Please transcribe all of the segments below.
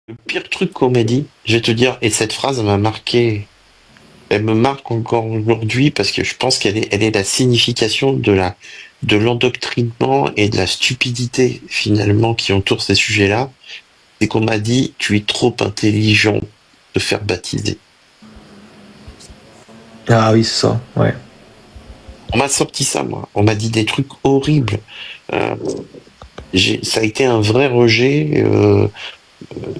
Le pire truc qu'on m'a dit, je vais te dire, et cette phrase m'a marqué, elle me marque encore aujourd'hui parce que je pense elle est la signification de l'endoctrinement et de la stupidité finalement qui entoure ces sujets-là. C'est qu'on m'a dit, tu es trop intelligent de te faire baptiser. Ah oui, c'est ça, ouais. On m'a sorti ça, moi. On m'a dit des trucs horribles. Euh, ça a été un vrai rejet.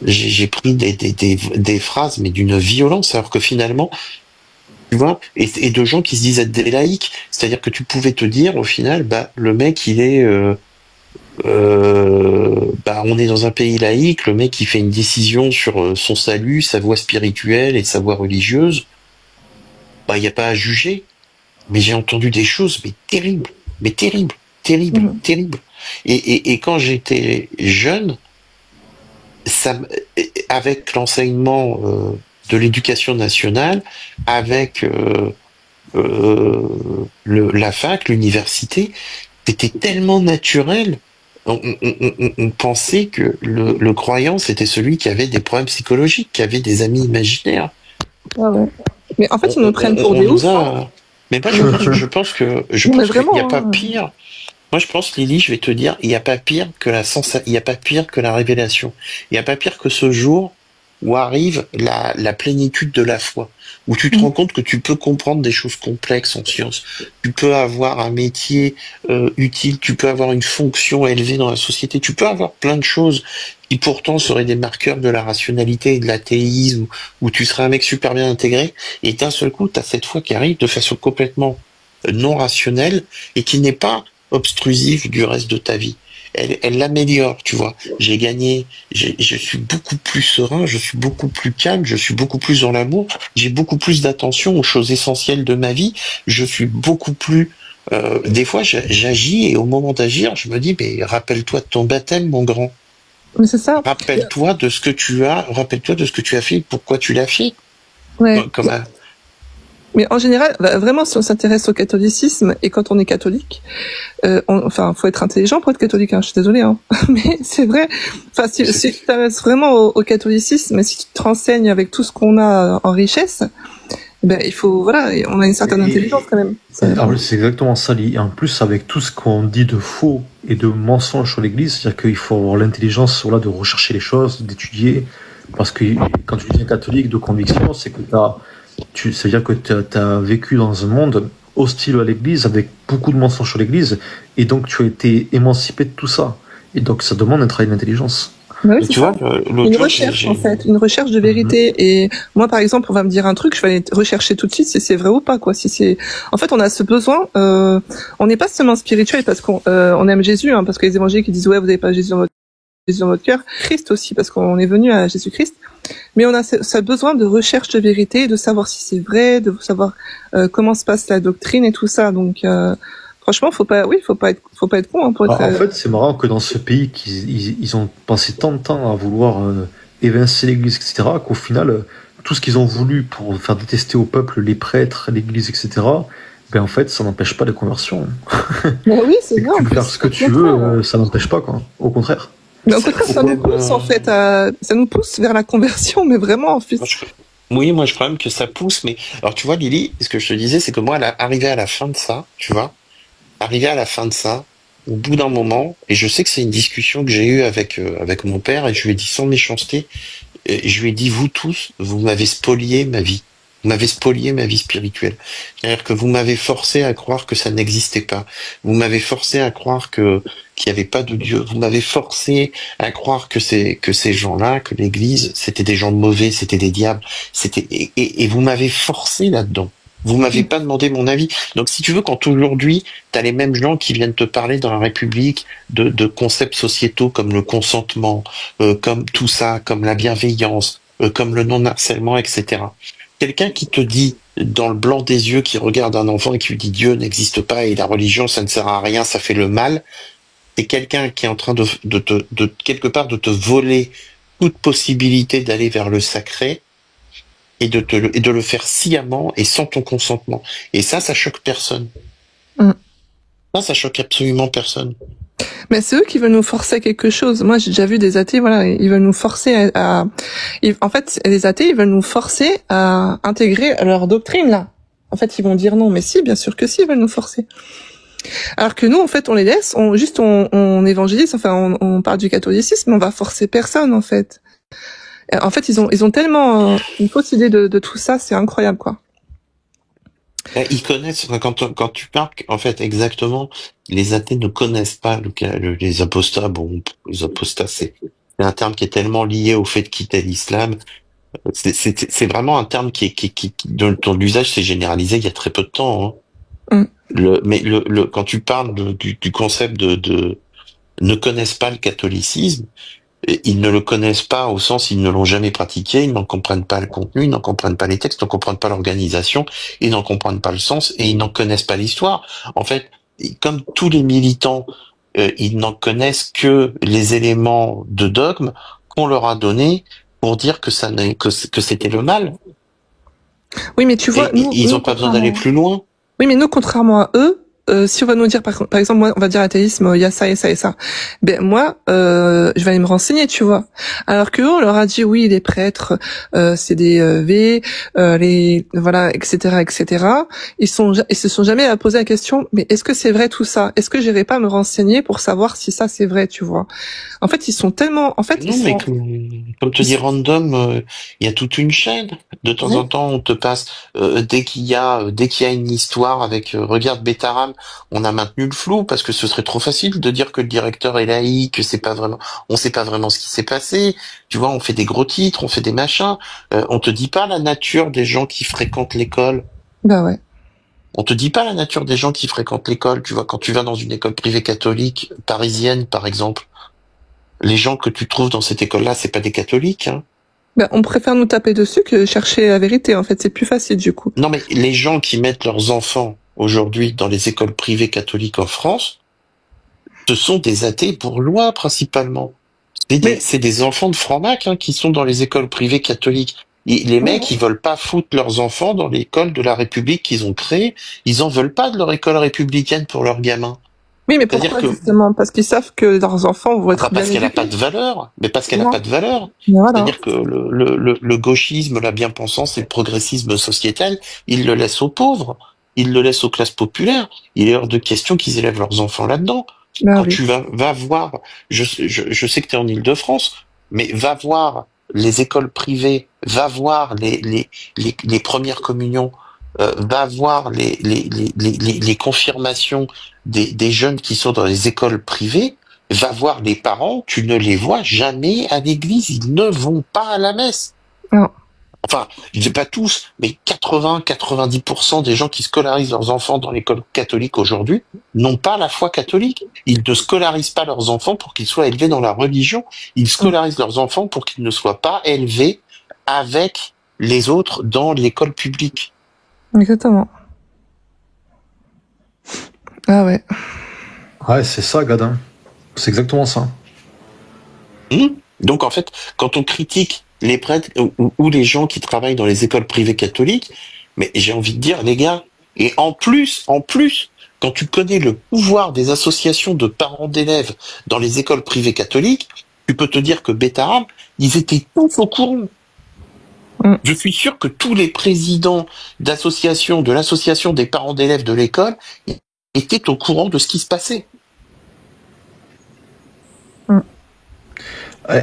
J'ai pris des phrases, mais d'une violence, alors que finalement, tu vois, et de gens qui se disent être des laïcs. C'est-à-dire que tu pouvais te dire, au final, bah, le mec, bah, on est dans un pays laïque, le mec, il fait une décision sur son salut, sa voie spirituelle et sa voie religieuse. Bah, il n'y a pas à juger. Mais j'ai entendu des choses, mais terribles, terribles, Mhm. terribles. Et quand j'étais jeune, ça, avec l'enseignement de l'éducation nationale, avec la fac, l'université, c'était tellement naturel. On pensait que le croyant, c'était celui qui avait des problèmes psychologiques, qui avait des amis imaginaires. Ah ouais. Mais en fait, On, ils nous prennent pour on des nous oufs, hein. a. Mais moi, je Non, mais pense qu'il n'y a vraiment, pas hein. pire. Moi, je pense, Lily, je vais te dire, il n'y a pas pire que il n'y a pas pire que la révélation. Il n'y a pas pire que ce jour où arrive la plénitude de la foi, où tu te Mhm. rends compte que tu peux comprendre des choses complexes en science. Tu peux avoir un métier utile, tu peux avoir une fonction élevée dans la société, tu peux avoir plein de choses qui pourtant seraient des marqueurs de la rationalité et de l'athéisme, où tu serais un mec super bien intégré, et d'un seul coup, tu as cette foi qui arrive de façon complètement non rationnelle et qui n'est pas obstrusive du reste de ta vie. Elle l'améliore, tu vois. J'ai gagné, je suis beaucoup plus serein, je suis beaucoup plus calme, je suis beaucoup plus dans l'amour, j'ai beaucoup plus d'attention aux choses essentielles de ma vie, je suis beaucoup plus... des fois, j'agis et au moment d'agir, je me dis, mais rappelle-toi de ton baptême, mon grand. Mais c'est ça. Rappelle-toi de ce que tu as fait, pourquoi tu l'as fait. Ouais. Comme un... Mais en général, vraiment, si on s'intéresse au catholicisme et quand on est catholique, enfin, faut être intelligent pour être catholique. Hein, je suis désolée, hein. Mais c'est vrai. Enfin, si tu t'intéresses vraiment au catholicisme et si tu te renseignes avec tout ce qu'on a en richesse, ben il faut, voilà, on a une certaine intelligence Et, quand même. en plus, c'est exactement ça. Et en plus, avec tout ce qu'on dit de faux et de mensonges sur l'Église, c'est-à-dire qu'il faut avoir l'intelligence voilà, de rechercher les choses, d'étudier. Parce que quand tu deviens catholique de conviction, c'est que c'est-à-dire que tu as vécu dans un monde hostile à l'Église, avec beaucoup de mensonges sur l'Église, et donc tu as été émancipé de tout ça. Et donc ça demande un travail d'intelligence. Ben oui, Mais c'est tu ça. vois, l'autre Une jour, recherche en fait, une recherche de vérité. Et moi, par exemple, on va me dire un truc, je vais aller rechercher tout de suite si c'est vrai ou pas, quoi. Si c'est, en fait, on a ce besoin. On n'est pas seulement spirituel parce qu'on on aime Jésus, hein, parce que les évangéliques qui disent ouais, vous n'avez pas Jésus dans votre cœur, Christ aussi, parce qu'on est venu à Jésus-Christ. Mais on a ce besoin de recherche de vérité, de savoir si c'est vrai, de savoir comment se passe la doctrine et tout ça. Donc franchement, faut pas être con hein, pour être. En fait, c'est marrant que dans ce pays, ils ont passé tant de temps à vouloir évincer l'Église, etc., qu'au final, tout ce qu'ils ont voulu pour faire détester au peuple les prêtres, l'Église, etc., ben en fait, ça n'empêche pas les conversions. Mais oui, c'est Et que vrai tu en peux faire plus. ce que Au tu contraire. veux, ça n'empêche pas, quoi. Au contraire. Mais au contraire, c'est ça nous même, pousse en fait ça nous pousse vers la conversion, mais vraiment en moi, plus. oui, moi je crois même que ça pousse, mais alors tu vois, Lily, ce que je te disais, c'est que moi, arrivé à la fin de ça, tu vois, arrivé à la fin de ça, au bout d'un moment, et je sais que c'est une discussion que j'ai eue avec mon père, et je lui ai dit sans méchanceté, et je lui ai dit, vous tous, vous m'avez spolié ma vie. Vous m'avez spolié ma vie spirituelle. C'est-à-dire que vous m'avez forcé à croire que ça n'existait pas. Vous m'avez forcé à croire qu'il n'y avait pas de Dieu. Vous m'avez forcé à croire que ces gens-là, que l'Église, c'était des gens mauvais, c'était des diables. Et vous m'avez forcé là-dedans. Vous m'avez pas demandé mon avis. Donc, si tu veux, quand aujourd'hui, t'as les mêmes gens qui viennent te parler dans la République de concepts sociétaux comme le consentement, comme tout ça, comme la bienveillance, comme le non-harcèlement, etc. Quelqu'un qui te dit dans le blanc des yeux, qui regarde un enfant et qui lui dit Dieu n'existe pas et la religion ça ne sert à rien, ça fait le mal, c'est quelqu'un qui est en train de quelque part de te voler toute possibilité d'aller vers le sacré et de le faire sciemment et sans ton consentement. Et ça choque personne. Mm. Ça choque absolument personne. Mais c'est eux qui veulent nous forcer à quelque chose. Moi, j'ai déjà vu des athées, voilà, ils veulent nous forcer en fait, les athées, ils veulent nous forcer à intégrer leur doctrine, là. En fait, ils vont dire non, mais si, bien sûr que si, ils veulent nous forcer. Alors que nous, en fait, on les laisse, on évangélise, enfin, on parle du catholicisme, on va forcer personne, en fait. En fait, ils ont tellement une fausse idée de tout ça, c'est incroyable, quoi. Ils connaissent, quand tu parles, en fait, exactement, les athées ne connaissent pas les apostats. Bon, les apostats, c'est un terme qui est tellement lié au fait de quitter l'islam. C'est vraiment un terme dont l'usage s'est généralisé il y a très peu de temps, hein. Mm. Mais quand tu parles du concept de ne connaissent pas le catholicisme, ils ne le connaissent pas au sens ils ne l'ont jamais pratiqué, ils n'en comprennent pas le contenu, ils n'en comprennent pas les textes, ils n'en comprennent pas l'organisation, ils n'en comprennent pas le sens et ils n'en connaissent pas l'histoire. En fait, comme tous les militants, ils n'en connaissent que les éléments de dogme qu'on leur a donnés pour dire que que c'était le mal. Oui, mais tu vois, Et ils n'ont pas besoin d'aller plus loin. Oui, mais nous, contrairement à eux, si on va nous dire, par exemple, moi, on va dire athéisme, il y a ça et ça et ça. Ben moi, je vais aller me renseigner, tu vois. Alors que eux, on leur a dit oui, les prêtres, c'est des les voilà, etc., etc. Ils se sont jamais posé la question, mais est-ce que c'est vrai tout ça? Est-ce que j'irai pas me renseigner pour savoir si ça c'est vrai, tu vois? En fait, ils sont tellement, en fait, Non, mais comme te dit Random, il y a toute une chaîne. De temps en temps, on te passe dès qu'il y a une histoire avec regarde Betaram, on a maintenu le flou parce que ce serait trop facile de dire que le directeur est laïque, que c'est pas vraiment, on sait pas vraiment ce qui s'est passé. Tu vois, on fait des gros titres, on fait des machins. On te dit pas la nature des gens qui fréquentent l'école. Bah ouais. On te dit pas la nature des gens qui fréquentent l'école. Tu vois, quand tu vas dans une école privée catholique parisienne, par exemple. Les gens que tu trouves dans cette école-là, c'est pas des catholiques, hein. Ben, on préfère nous taper dessus que chercher la vérité. En fait, c'est plus facile du coup. Non, mais les gens qui mettent leurs enfants aujourd'hui dans les écoles privées catholiques en France, ce sont des athées bourgeois principalement. C'est des enfants de franc-mac qui sont dans les écoles privées catholiques. Les mecs, ils veulent pas foutre leurs enfants dans l'école de la République qu'ils ont créée. Ils en veulent pas de leur école républicaine pour leurs gamins. Oui, mais pourquoi justement? Parce qu'ils savent que leurs enfants vont être bien parce qu'elle a pas de valeur. Mais parce qu'elle a pas de valeur. Voilà. C'est-à-dire que le gauchisme, la bien-pensance et le progressisme sociétal, ils le laissent aux pauvres. Ils le laissent aux classes populaires. Il est hors de question qu'ils élèvent leurs enfants là-dedans. Quand tu vas voir, je sais que tu es en Île-de-France, mais va voir les écoles privées, va voir les premières communions, va voir les confirmations des jeunes qui sont dans les écoles privées, va voir les parents, tu ne les vois jamais à l'église, ils ne vont pas à la messe. Non. Enfin, je dis pas tous, mais 80-90% des gens qui scolarisent leurs enfants dans l'école catholique aujourd'hui n'ont pas la foi catholique. Ils ne scolarisent pas leurs enfants pour qu'ils soient élevés dans la religion. Ils scolarisent leurs enfants pour qu'ils ne soient pas élevés avec les autres dans l'école publique. Exactement. Ah ouais. Ouais, c'est ça, Gadin. C'est exactement ça. Donc en fait, quand on critique les prêtres ou les gens qui travaillent dans les écoles privées catholiques, mais j'ai envie de dire, les gars, et en plus, quand tu connais le pouvoir des associations de parents d'élèves dans les écoles privées catholiques, tu peux te dire que Betaram, ils étaient tous au courant. Je suis sûr que tous les présidents de l'association des parents d'élèves de l'école étaient au courant de ce qui se passait.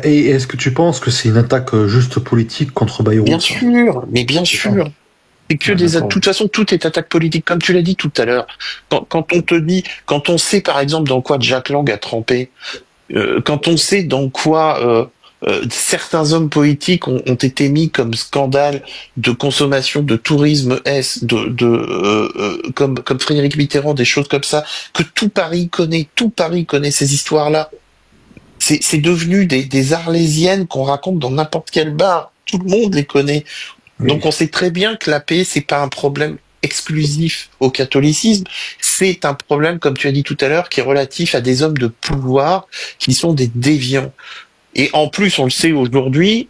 Et est-ce que tu penses que c'est une attaque juste politique contre Bayrou? Bien sûr, mais bien sûr. C'est que de toute façon, tout est attaque politique, comme tu l'as dit tout à l'heure. Quand on sait par exemple dans quoi Jack Lang a trempé, quand on sait dans quoi certains hommes politiques ont été mis comme scandale de consommation, de tourisme comme Frédéric Mitterrand, des choses comme ça, que tout Paris connaît ces histoires-là. C'est devenu des arlésiennes qu'on raconte dans n'importe quel bar. Tout le monde les connaît. Oui. Donc on sait très bien que la paix, c'est pas un problème exclusif au catholicisme. C'est un problème, comme tu as dit tout à l'heure, qui est relatif à des hommes de pouvoir qui sont des déviants. Et en plus, on le sait aujourd'hui,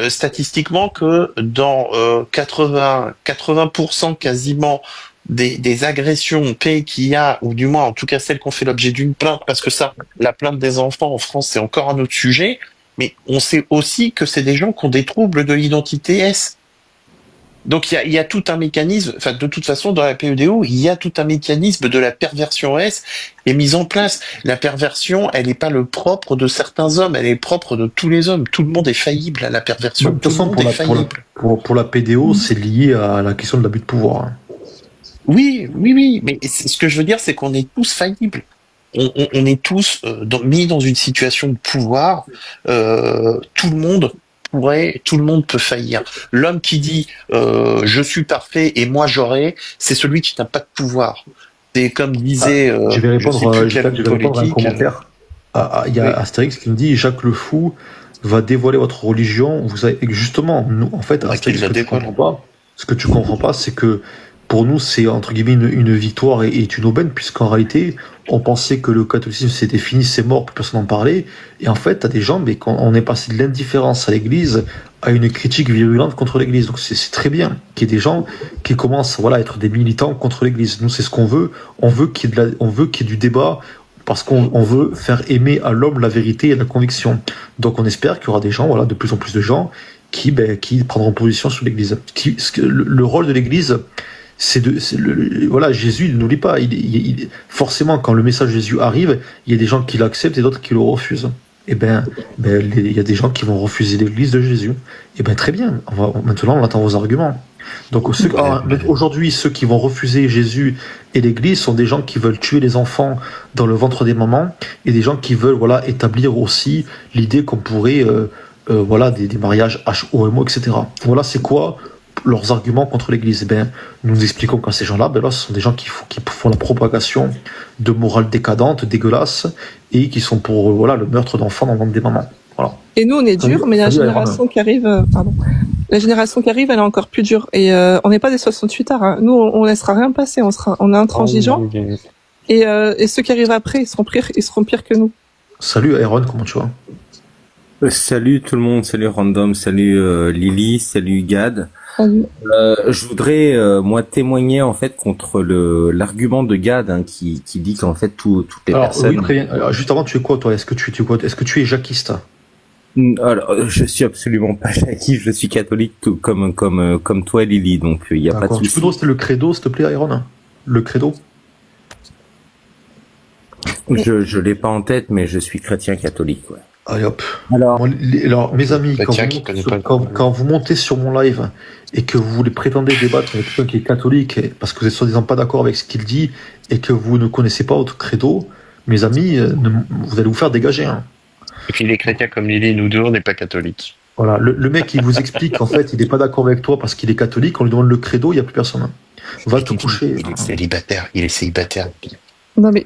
statistiquement, que dans 80% quasiment des agressions paix qu'il y a, ou du moins en tout cas celles qu'on fait l'objet d'une plainte, parce que ça, la plainte des enfants en France, c'est encore un autre sujet, mais on sait aussi que c'est des gens qui ont des troubles de l'identité S. Donc il y a tout un mécanisme, enfin de toute façon dans la PEDO, il y a tout un mécanisme de la perversion S qui est mis en place. La perversion, elle n'est pas le propre de certains hommes, elle est propre de tous les hommes. Tout le monde est faillible à la perversion. De toute façon, pour la PDO, c'est lié à la question de l'abus de pouvoir. Hein. Oui, mais ce que je veux dire, c'est qu'on est tous faillibles. On est tous mis dans une situation de pouvoir. Tout le monde peut faillir. L'homme qui dit je suis parfait et moi j'aurai, c'est celui qui n'a pas de pouvoir. C'est comme disait. Je vais répondre à un commentaire. Il y a Astérix qui me dit Jacques le Fou va dévoiler votre religion. Vous avez justement, nous, en fait, Astérix, ce que tu comprends pas, c'est que pour nous, c'est entre guillemets une victoire et une aubaine, puisqu'en réalité, on pensait que le catholicisme c'était fini, c'est mort, plus personne n'en parlait. Et en fait, t'as des gens, mais quand on est passé de l'indifférence à l'Église à une critique virulente contre l'Église. Donc c'est très bien qu'il y ait des gens qui commencent, voilà, à être des militants contre l'Église. Nous, c'est ce qu'on veut. On veut qu'il y ait du débat. Parce qu'on veut faire aimer à l'homme la vérité et la conviction. Donc on espère qu'il y aura des gens, voilà, de plus en plus de gens qui prendront position sur l'Église. Le rôle de l'Église, voilà, Jésus, n'oublie pas, forcément, quand le message de Jésus arrive, il y a des gens qui l'acceptent et d'autres qui le refusent. Et il y a des gens qui vont refuser l'Église de Jésus. Et très bien. Maintenant, on attend vos arguments. Donc aujourd'hui, ceux qui vont refuser Jésus et l'Église sont des gens qui veulent tuer les enfants dans le ventre des mamans et des gens qui veulent, voilà, établir aussi l'idée qu'on pourrait, voilà, des mariages HOMO, etc. Voilà, c'est quoi leurs arguments contre l'Église. Nous expliquons qu'à ces gens-là, là, ce sont des gens qui font la propagation de morale décadente, dégueulasse, et qui sont pour, voilà, le meurtre d'enfants dans le ventre des mamans. Voilà. Et nous, on est dur, mais la génération qui arrive, la génération qui arrive, elle est encore plus dure. Et on n'est pas des 68 arts. Hein. Nous, on laissera rien passer. On est intransigeants. Et ceux qui arrivent après, ils seront pires que nous. Salut Aaron, comment tu vas? Salut tout le monde, salut Random, salut Lily, salut Gad. Salut. Je voudrais moi témoigner en fait contre l'argument de Gad, hein, qui dit qu'en fait toutes les personnes. Oui, très bien. Alors, juste avant, tu es quoi toi? Est-ce que tu es jacquiste? Alors, je suis absolument pas jacquiste, je suis catholique comme toi Lily, donc il y a pas de souci. Tu peux nous citer le credo, s'il te plaît, Aaron? Le credo? Je l'ai pas en tête, mais je suis chrétien catholique, ouais. Allez hop. Alors mes amis, quand vous montez sur mon live et que vous voulez prétendre débattre avec quelqu'un qui est catholique parce que vous êtes soi-disant pas d'accord avec ce qu'il dit et que vous ne connaissez pas votre credo, mes amis, vous allez vous faire dégager. Hein. Et puis les chrétiens comme Lily, nous deux, on n'est pas catholiques. Voilà, le mec il vous explique qu'en fait il n'est pas d'accord avec toi parce qu'il est catholique, on lui demande le credo, il n'y a plus personne. Hein. Va te coucher. Il est célibataire. Non mais...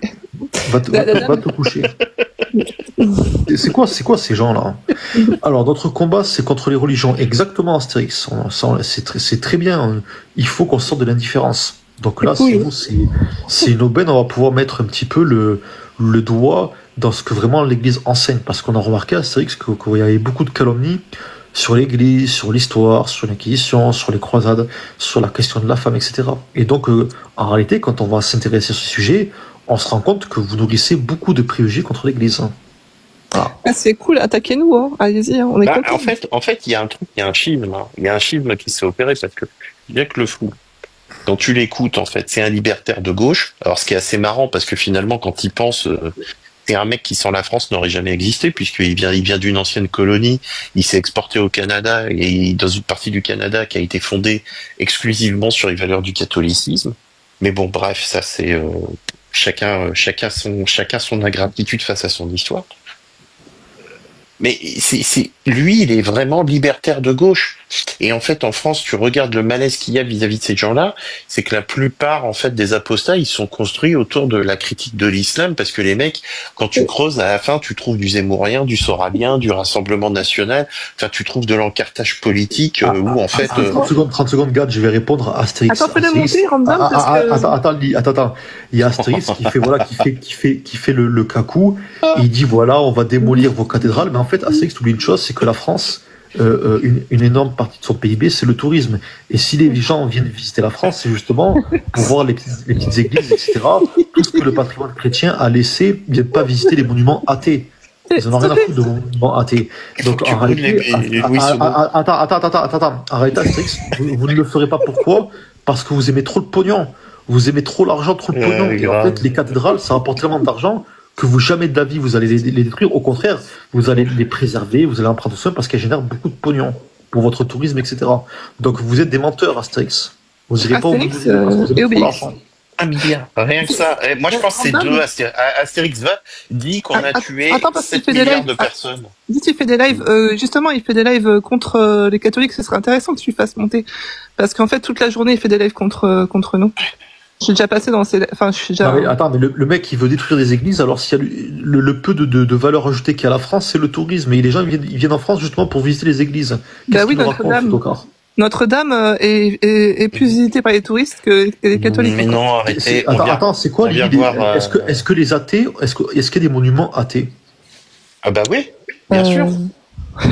Va te coucher. C'est quoi ces gens-là? Alors, notre combat, c'est contre les religions. Exactement, Astérix. C'est très bien. Il faut qu'on sorte de l'indifférence. Donc là, c'est une aubaine. On va pouvoir mettre un petit peu le doigt dans ce que vraiment l'Église enseigne. Parce qu'on a remarqué, Astérix, qu'il y avait beaucoup de calomnies sur l'Église, sur l'histoire, sur l'Inquisition, sur les croisades, sur la question de la femme, etc. Et donc, en réalité, quand on va s'intéresser à ce sujet, on se rend compte que vous nourrissez beaucoup de préjugés contre l'Église. Ah, c'est cool, attaquez-nous, hein. Allez-y, hein. On est contents. En fait, il y a un truc, il y a un schisme, hein. Il y a un schisme qui s'est opéré parce que Jacques le Fou, quand tu l'écoutes, en fait, c'est un libertaire de gauche. Alors, ce qui est assez marrant parce que finalement, quand il pense, c'est un mec qui sans la France n'aurait jamais existé puisqu'il vient d'une ancienne colonie. Il s'est exporté au Canada et dans une partie du Canada qui a été fondée exclusivement sur les valeurs du catholicisme. Mais bon, bref, ça c'est chacun son ingratitude face à son histoire. Mais lui, il est vraiment libertaire de gauche. Et en fait, en France, tu regardes le malaise qu'il y a vis-à-vis de ces gens-là, c'est que la plupart, en fait, des apostats, ils sont construits autour de la critique de l'islam, parce que les mecs, quand tu creuses, à la fin, tu trouves du Zemmourien, du Sorabien, du Rassemblement National, enfin, tu trouves de l'encartage politique, où, en fait... 30 secondes, Gad, je vais répondre à Astérix. Attends, fais-le monter, Random, Attends. Il y a Astérix qui fait le cacou, et il dit, voilà, on va démolir vos cathédrales, mais en fait, Astérix oublie une chose, c'est que la France, une énorme partie de son PIB, c'est le tourisme. Et si les gens viennent visiter la France, c'est justement pour voir les petites églises, etc. Tout ce que le patrimoine chrétien a laissé, ils ne viennent pas visiter les monuments athées. Ils n'en ont rien à foutre de monuments athées. Donc en réalité, attends, arrêtez Astérix, vous ne le ferez pas. Pourquoi? Parce que vous aimez trop le pognon. Vous aimez trop l'argent, trop le pognon. Et en fait, les cathédrales, ça rapporte tellement d'argent que vous jamais de la vie vous allez les détruire. Au contraire, vous allez les préserver, vous allez en prendre soin parce qu'elles génèrent beaucoup de pognon pour votre tourisme, etc. Donc vous êtes des menteurs, Astérix. Vous n'irez pas au bout Astérix de parce que vous et avez trop Obélix. d'argent. 1 milliard. Rien que ça. Moi, je pense que c'est deux. Astérix va dit qu'on a tué Attends, parce qu'il 7 fait des milliards lives. de personnes. Dites, il fait des lives, justement, il fait des lives contre les catholiques, ce serait intéressant que tu fasses monter. Parce qu'en fait, toute la journée, il fait des lives contre nous. J'ai déjà passé dans ces, enfin, je suis déjà. Non, mais attends, mais le mec il veut détruire des églises, alors s'il y a le peu de valeur ajoutée qu'il y a à la France, c'est le tourisme. Et les gens ils viennent en France justement pour visiter les églises. Qu'est-ce oui, qu'il nous raconte, Notre-Dame. ce tocard? Notre-Dame est plus visitée par les touristes que les catholiques. Mais non, arrêtez. Attends, c'est quoi vient l'idée? voir, Est-ce que les athées, est-ce qu'il y a des monuments athés? Ah bah oui, bien sûr.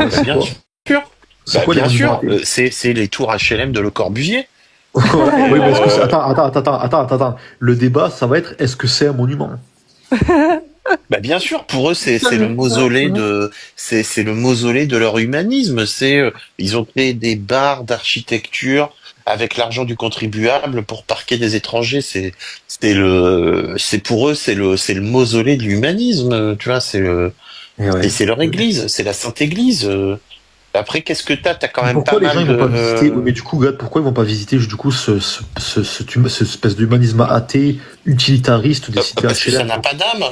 C'est Bien quoi? sûr. C'est quoi les Bien monuments sûr. athées? C'est les tours HLM de Le Corbusier. Oui, mais est-ce que attends. Le débat, ça va être est-ce que c'est un monument? Bah bien sûr, pour eux c'est le mausolée c'est le mausolée de leur humanisme. Ils ont créé des barres d'architecture avec l'argent du contribuable pour parquer des étrangers. C'est pour eux c'est le mausolée de l'humanisme. Tu vois, et c'est leur église, c'est la Sainte Église. Après, qu'est-ce que t'as quand même Pourquoi pas les gens mal ils vont pas visiter? Oui, mais du coup, Gad, pourquoi ils vont pas visiter du coup cette espèce d'humanisme athée, utilitariste des cités parce que ça HLM? n'a pas d'âme,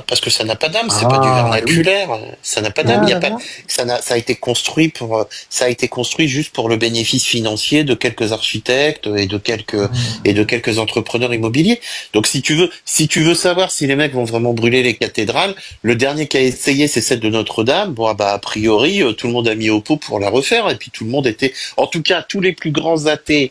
c'est pas du Ah, vernaculaire, ça n'a pas d'âme, il y a pas, ça a été construit juste pour le bénéfice financier de quelques architectes et de quelques entrepreneurs immobiliers. Donc si tu veux savoir si les mecs vont vraiment brûler les cathédrales, le dernier qui a essayé c'est celle de Notre-Dame. Bon, bah, a priori, tout le monde a mis au pot pour la refaire et puis tout le monde était, en tout cas, tous les plus grands athées,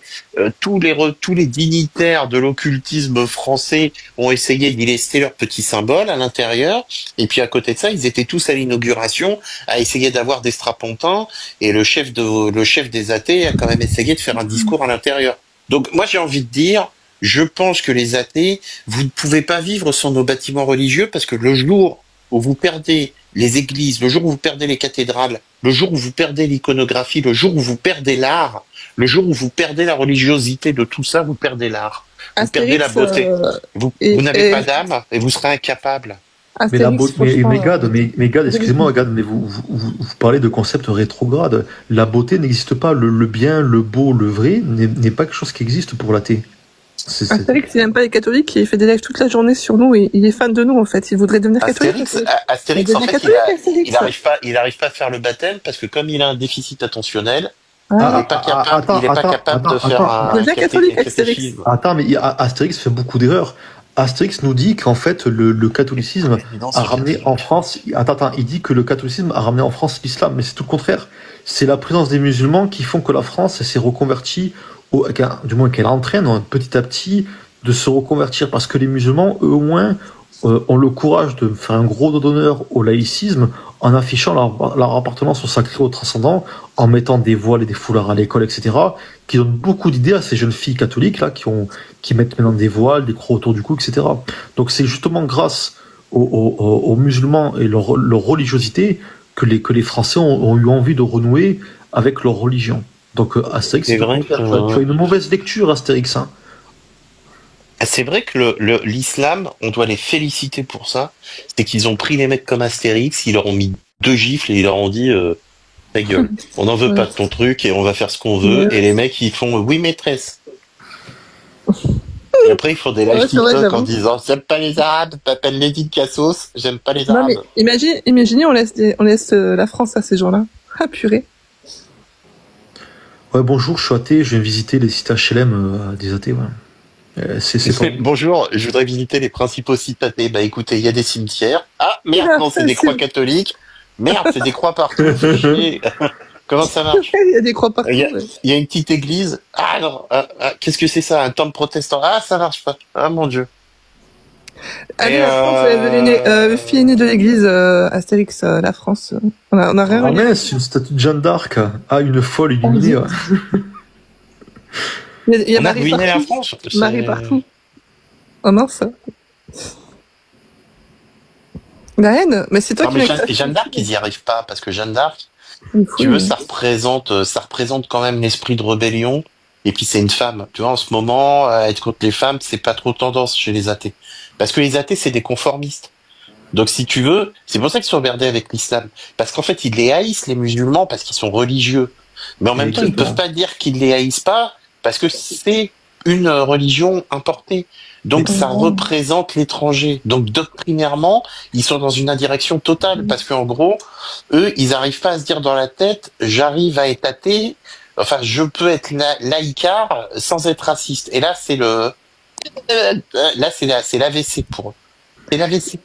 tous les dignitaires de l'occultisme français ont essayé d'y laisser leur petit symbole à l'intérieur, et puis à côté de ça, ils étaient tous à l'inauguration à essayer d'avoir des strapontins, et le chef des athées a quand même essayé de faire un discours à l'intérieur. Donc moi j'ai envie de dire, je pense que les athées, vous ne pouvez pas vivre sans nos bâtiments religieux, parce que le jour où vous perdez les églises, le jour où vous perdez les cathédrales, le jour où vous perdez l'iconographie, le jour où vous perdez l'art, le jour où vous perdez la religiosité de tout ça, vous perdez l'art. Vous perdez la beauté. Vous n'avez pas d'âme et vous serez incapable. Mais la beauté, mais Gad, excusez-moi, Gad, mais vous parlez de concepts rétrogrades. La beauté n'existe pas. Le bien, le beau, le vrai n'est pas quelque chose qui existe pour l'athée. Astérix, il n'aime pas les catholiques, il fait des lives toute la journée sur nous et il est fan de nous en fait. Il voudrait devenir catholique. Astérix, en fait, il arrive pas à faire le baptême parce que comme il a un déficit attentionnel, il n'est pas capable de faire un catéchisme. Attends, mais Astérix fait beaucoup d'erreurs. Astérix nous dit qu'en fait le catholicisme a ramené en France. Attends, il dit que le catholicisme a ramené en France l'islam, mais c'est tout le contraire. C'est la présence des musulmans qui font que la France s'est reconvertie, du moins qu'elle entraîne petit à petit de se reconvertir, parce que les musulmans, eux au moins, ont le courage de faire un gros dos d'honneur au laïcisme en affichant leur appartenance au sacré, au transcendant, en mettant des voiles et des foulards à l'école, etc., qui donnent beaucoup d'idées à ces jeunes filles catholiques là qui mettent maintenant des voiles, des crocs autour du cou, etc. Donc c'est justement grâce aux musulmans et leur réligiosité que les Français ont eu envie de renouer avec leur religion. Donc Astérix, tu as une mauvaise lecture, Astérix. Hein. C'est vrai que l'islam, on doit les féliciter pour ça. C'est qu'ils ont pris les mecs comme Astérix, ils leur ont mis 2 gifles et ils leur ont dit ta gueule, on n'en veut pas de ton truc et on va faire ce qu'on veut. Et les mecs, ils font oui maîtresse. Et après, ils font des lives TikTok en disant j'aime pas les Arabes, m'appelle Lady de Cassos, j'aime pas les Arabes. Non, mais imaginez, on laisse la France à ces gens-là. Ah purée. Ouais, bonjour, je suis athée, je viens visiter les sites HLM des athées. Ouais. Bonjour, je voudrais visiter les principaux sites athées. Bah écoutez, il y a des cimetières. Ah merde, non, c'est des croix catholiques. Merde, c'est des croix partout. Comment ça marche? Il y a des croix partout. Il y a une petite église. Ah non, qu'est-ce que c'est ça? Un temple protestant. Ah, ça marche pas. Ah mon Dieu. Allez, la France, le fille aînée de l'église, Astérix, la France. On a rien Ah regardé. mince, une statue de Jeanne d'Arc. Ah, une folle illuminée. Oh, Il y a On a Marie ruiné la partout. France. Marie partout. Oh mince. La haine, mais c'est toi Non, qui mais m'as Jeanne d'Arc, ils y arrivent pas parce que Jeanne d'Arc, Il tu veux, ça représente quand même l'esprit de rébellion. Et puis c'est une femme. Tu vois, en ce moment, être contre les femmes, c'est pas trop tendance chez les athées. Parce que les athées, c'est des conformistes. Donc si tu veux, c'est pour ça qu'ils sont emmerdés avec l'islam. Parce qu'en fait, ils les haïssent, les musulmans, parce qu'ils sont religieux. Mais en même temps, ils peuvent pas dire qu'ils les haïssent pas, parce que c'est une religion importée. Donc ça représente l'étranger. Donc doctrinairement, ils sont dans une indirection totale, parce qu'en gros, eux, ils arrivent pas à se dire dans la tête, j'arrive à être athée, enfin, je peux être laïcard sans être raciste. Et là, c'est l'AVC pour eux. C'est l'AVC.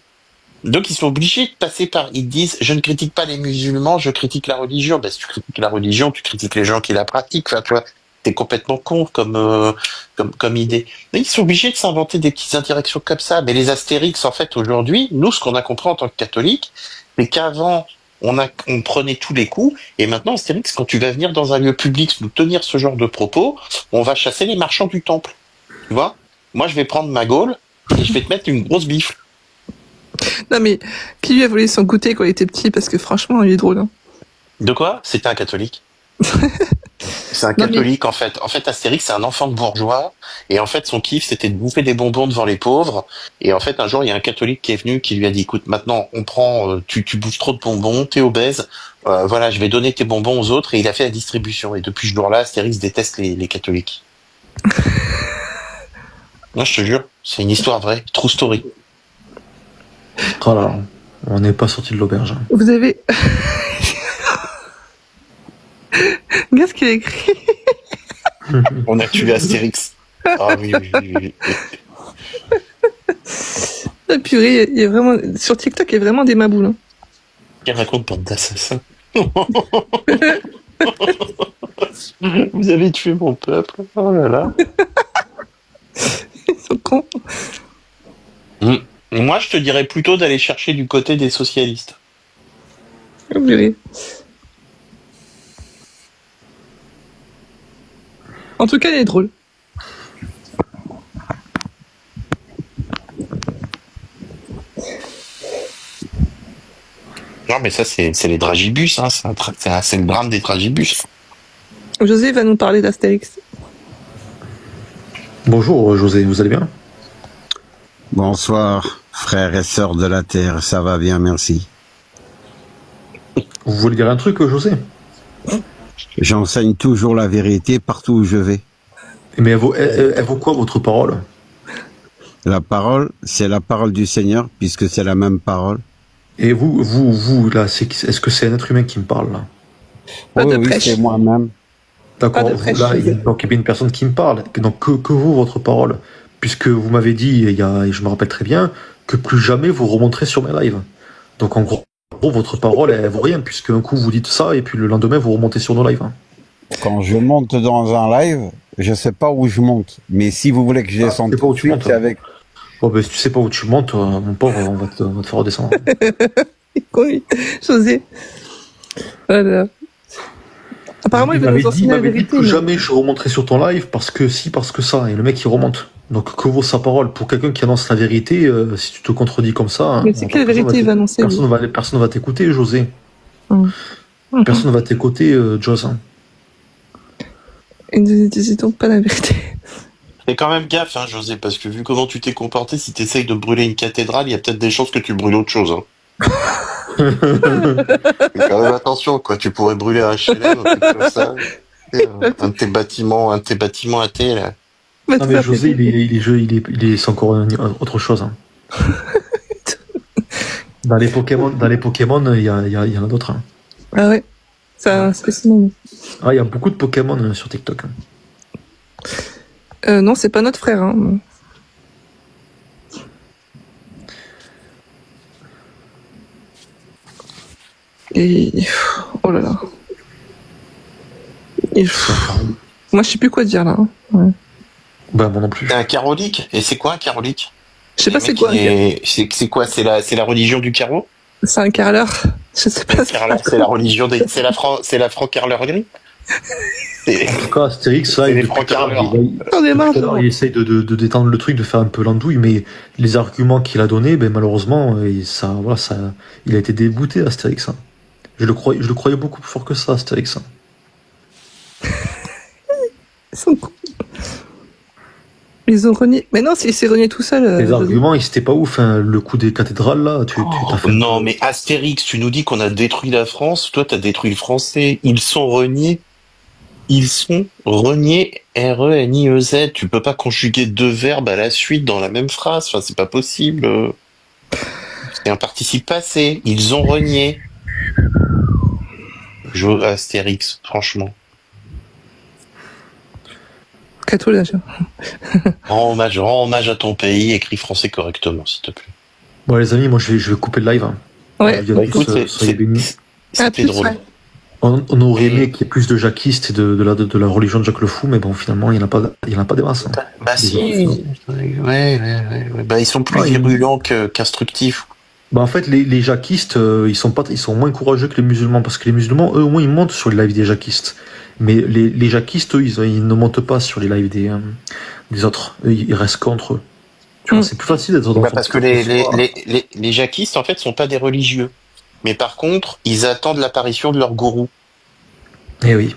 Donc ils sont obligés de passer par. Ils disent, je ne critique pas les musulmans, je critique la religion. Ben si tu critiques la religion, tu critiques les gens qui la pratiquent. Enfin, tu vois, t'es complètement con comme idée. Mais ils sont obligés de s'inventer des petites indirections comme ça. Mais les Astérix, en fait, aujourd'hui, nous, ce qu'on a compris en tant que catholiques, c'est qu'avant on prenait tous les coups, et maintenant Astérix, quand tu vas venir dans un lieu public nous tenir ce genre de propos, on va chasser les marchands du temple. Tu vois? Moi, je vais prendre ma gaule et je vais te mettre une grosse bifle. Non mais, qui lui a volé son goûter quand il était petit? Parce que franchement, il est drôle. Hein. De quoi? C'était un catholique. C'est un Non, mais- catholique, en fait. En fait, Astérix, c'est un enfant de bourgeois. Et en fait, son kiff, c'était de bouffer des bonbons devant les pauvres. Et en fait, un jour, il y a un catholique qui est venu, qui lui a dit, écoute, maintenant, on prend, tu bouffes trop de bonbons, t'es obèse. Voilà, je vais donner tes bonbons aux autres. Et il a fait la distribution. Et depuis ce jour-là, Astérix déteste les catholiques. Non, je te jure, c'est une histoire vraie. True story. Oh là là, on n'est pas sorti de l'auberge. Vous avez... Regarde ce qu'il a écrit. On a tué Astérix. Ah oui, oui, oui, oui. Ah, purée, il y a vraiment... Sur TikTok, il y a vraiment des maboules. Hein. Quelle raconte bande d'assassins. Vous avez tué mon peuple. Oh là là. Ils sont cons. Moi, je te dirais plutôt d'aller chercher du côté des socialistes. Oh, purée. En tout cas, il est drôle. Non, mais ça, c'est les dragibus, hein. C'est le drame des dragibus. José va nous parler d'Astérix. Bonjour José, vous allez bien? Bonsoir, frères et sœurs de la terre, ça va bien, merci. Vous voulez dire un truc, José? J'enseigne toujours la vérité partout où je vais. Mais elle vaut quoi votre parole? La parole, c'est la parole du Seigneur, puisque c'est la même parole. Et vous là, est-ce que c'est un être humain qui me parle là? Pas de oui, prêche. c'est moi-même. D'accord, Pas de prêche, là, José. donc il y a bien une personne qui me parle. Donc que vaut votre parole? Puisque vous m'avez dit, et je me rappelle très bien, que plus jamais vous remonterez sur mes lives. Donc en gros, votre parole, elle vaut rien, puisque un coup vous dites ça, et puis le lendemain vous remontez sur nos lives. Hein. Quand je monte dans un live, je sais pas où je monte. Mais si vous voulez que je descende c'est pas où tout de tu suite, montes, c'est hein. avec... Bon, ben, si tu sais pas où tu montes, mon pauvre, on va te faire redescendre. Oui, José. Voilà. Apparemment, il va nous enseigner la vérité. Plus mais- jamais je remonterai sur ton live parce que si, parce que ça. Et le mec il remonte. Donc que vaut sa parole? Pour quelqu'un qui annonce la vérité, si tu te contredis comme ça, Mais c'est quelle vérité il va annoncer lui personne va t'écouter, José. Mhm. Personne va t'écouter, Joss. Hein. Et ne disez donc pas la vérité. Fais quand même gaffe, hein, José, parce que vu comment tu t'es comporté, si t'essayes de brûler une cathédrale, il y a peut-être des chances que tu brûles autre chose. Hein. Fais quand même attention, quoi. Tu pourrais brûler un HLM, un truc comme ça. Un de tes bâtiments athées, là. Va te Non mais faire José, péter. c'est encore autre chose. Hein. Dans les Pokémon, il y en a d'autres. Hein. Ah ouais. C'est un spécimen. Ah, il y a beaucoup de Pokémon sur TikTok. Non, c'est pas notre frère. Hein. Et... Oh là là. Et... Moi, je sais plus quoi dire là. Hein. Ouais. Bah moi non plus. T'es un carolique. Et c'est quoi un carolique? Je sais pas c'est mec, quoi. c'est quoi? C'est la religion du carreau? C'est un carreleur. Je sais pas. Carreleur, c'est la religion des, c'est la franc-carlerie. C'est En tout cas, Astérix, là, c'est les depuis tout à l'heure, francs-carleurs. J'en ai marre. depuis tout à l'heure, il essaye de détendre le truc, de faire un peu l'andouille, mais les arguments qu'il a donnés, ben, malheureusement, voilà, il a été débouté, Astérix. Hein. Je le croyais beaucoup plus fort que ça, Astérix. Hein. Ils sont cons. Ils ont renié. Mais non, il s'est renié tout seul. Les arguments, c'était pas ouf. Hein. Le coup des cathédrales, là, tu t'as fait. Non, mais Astérix, tu nous dis qu'on a détruit la France, toi t'as détruit le français. Ils sont reniés. Ils sont reniés, R-E-N-I-E-Z. Tu peux pas conjuguer deux verbes à la suite dans la même phrase. Enfin, c'est pas possible. C'est un participe passé. Ils ont renié. Je veux Astérix, franchement. Cato, là, Rends hommage à ton pays, écris français correctement, s'il te plaît. Bon, les amis, moi, je vais couper le live. Hein. Ouais. Il y a Bah, écoute, soyez bénis. c'était plus, drôle. ouais. On aurait aimé qu'il y ait plus de jacquistes et de la religion de Jacques le Fou, mais bon, finalement, il n'y en a pas des masses. Hein. Bah si, ouais. Bah ils sont plus virulents qu'instructifs. Bah en fait, les jacquistes, ils sont moins courageux que les musulmans, parce que les musulmans, eux, au moins, ils montent sur les lives des jacquistes. Mais les jacquistes, eux, ils ne montent pas sur les lives des autres. Eux, ils restent contre eux. Tu vois, c'est plus facile d'être dans Bah son parce que les jacquistes, en fait, sont pas des religieux. Mais par contre, ils attendent l'apparition de leur gourou. Eh oui.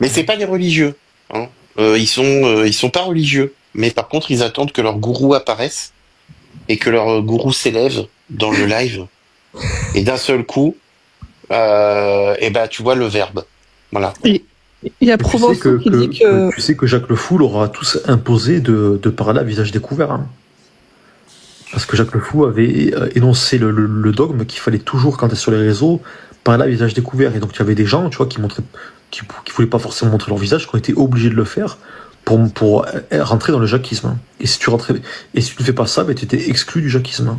Mais c'est pas des religieux. Hein. Ils sont pas religieux. Mais par contre, ils attendent que leur gourou apparaisse et que leur gourou s'élève dans le live. Et d'un seul coup, et bah tu vois le verbe. Voilà. Il y a Provençaux qui dit que... Tu sais que Jacques le Fou leur a tous imposé de parler à visage découvert. Hein. Parce que Jacques le Fou avait énoncé le dogme qu'il fallait toujours, quand tu es sur les réseaux, parler à visage découvert. Et donc il y avait des gens, tu vois, qui voulaient pas forcément montrer leur visage, qui ont été obligés de le faire pour rentrer dans le jacquisme. Hein. Et si tu ne fais pas ça, ben, tu étais exclu du jacquisme. Hein.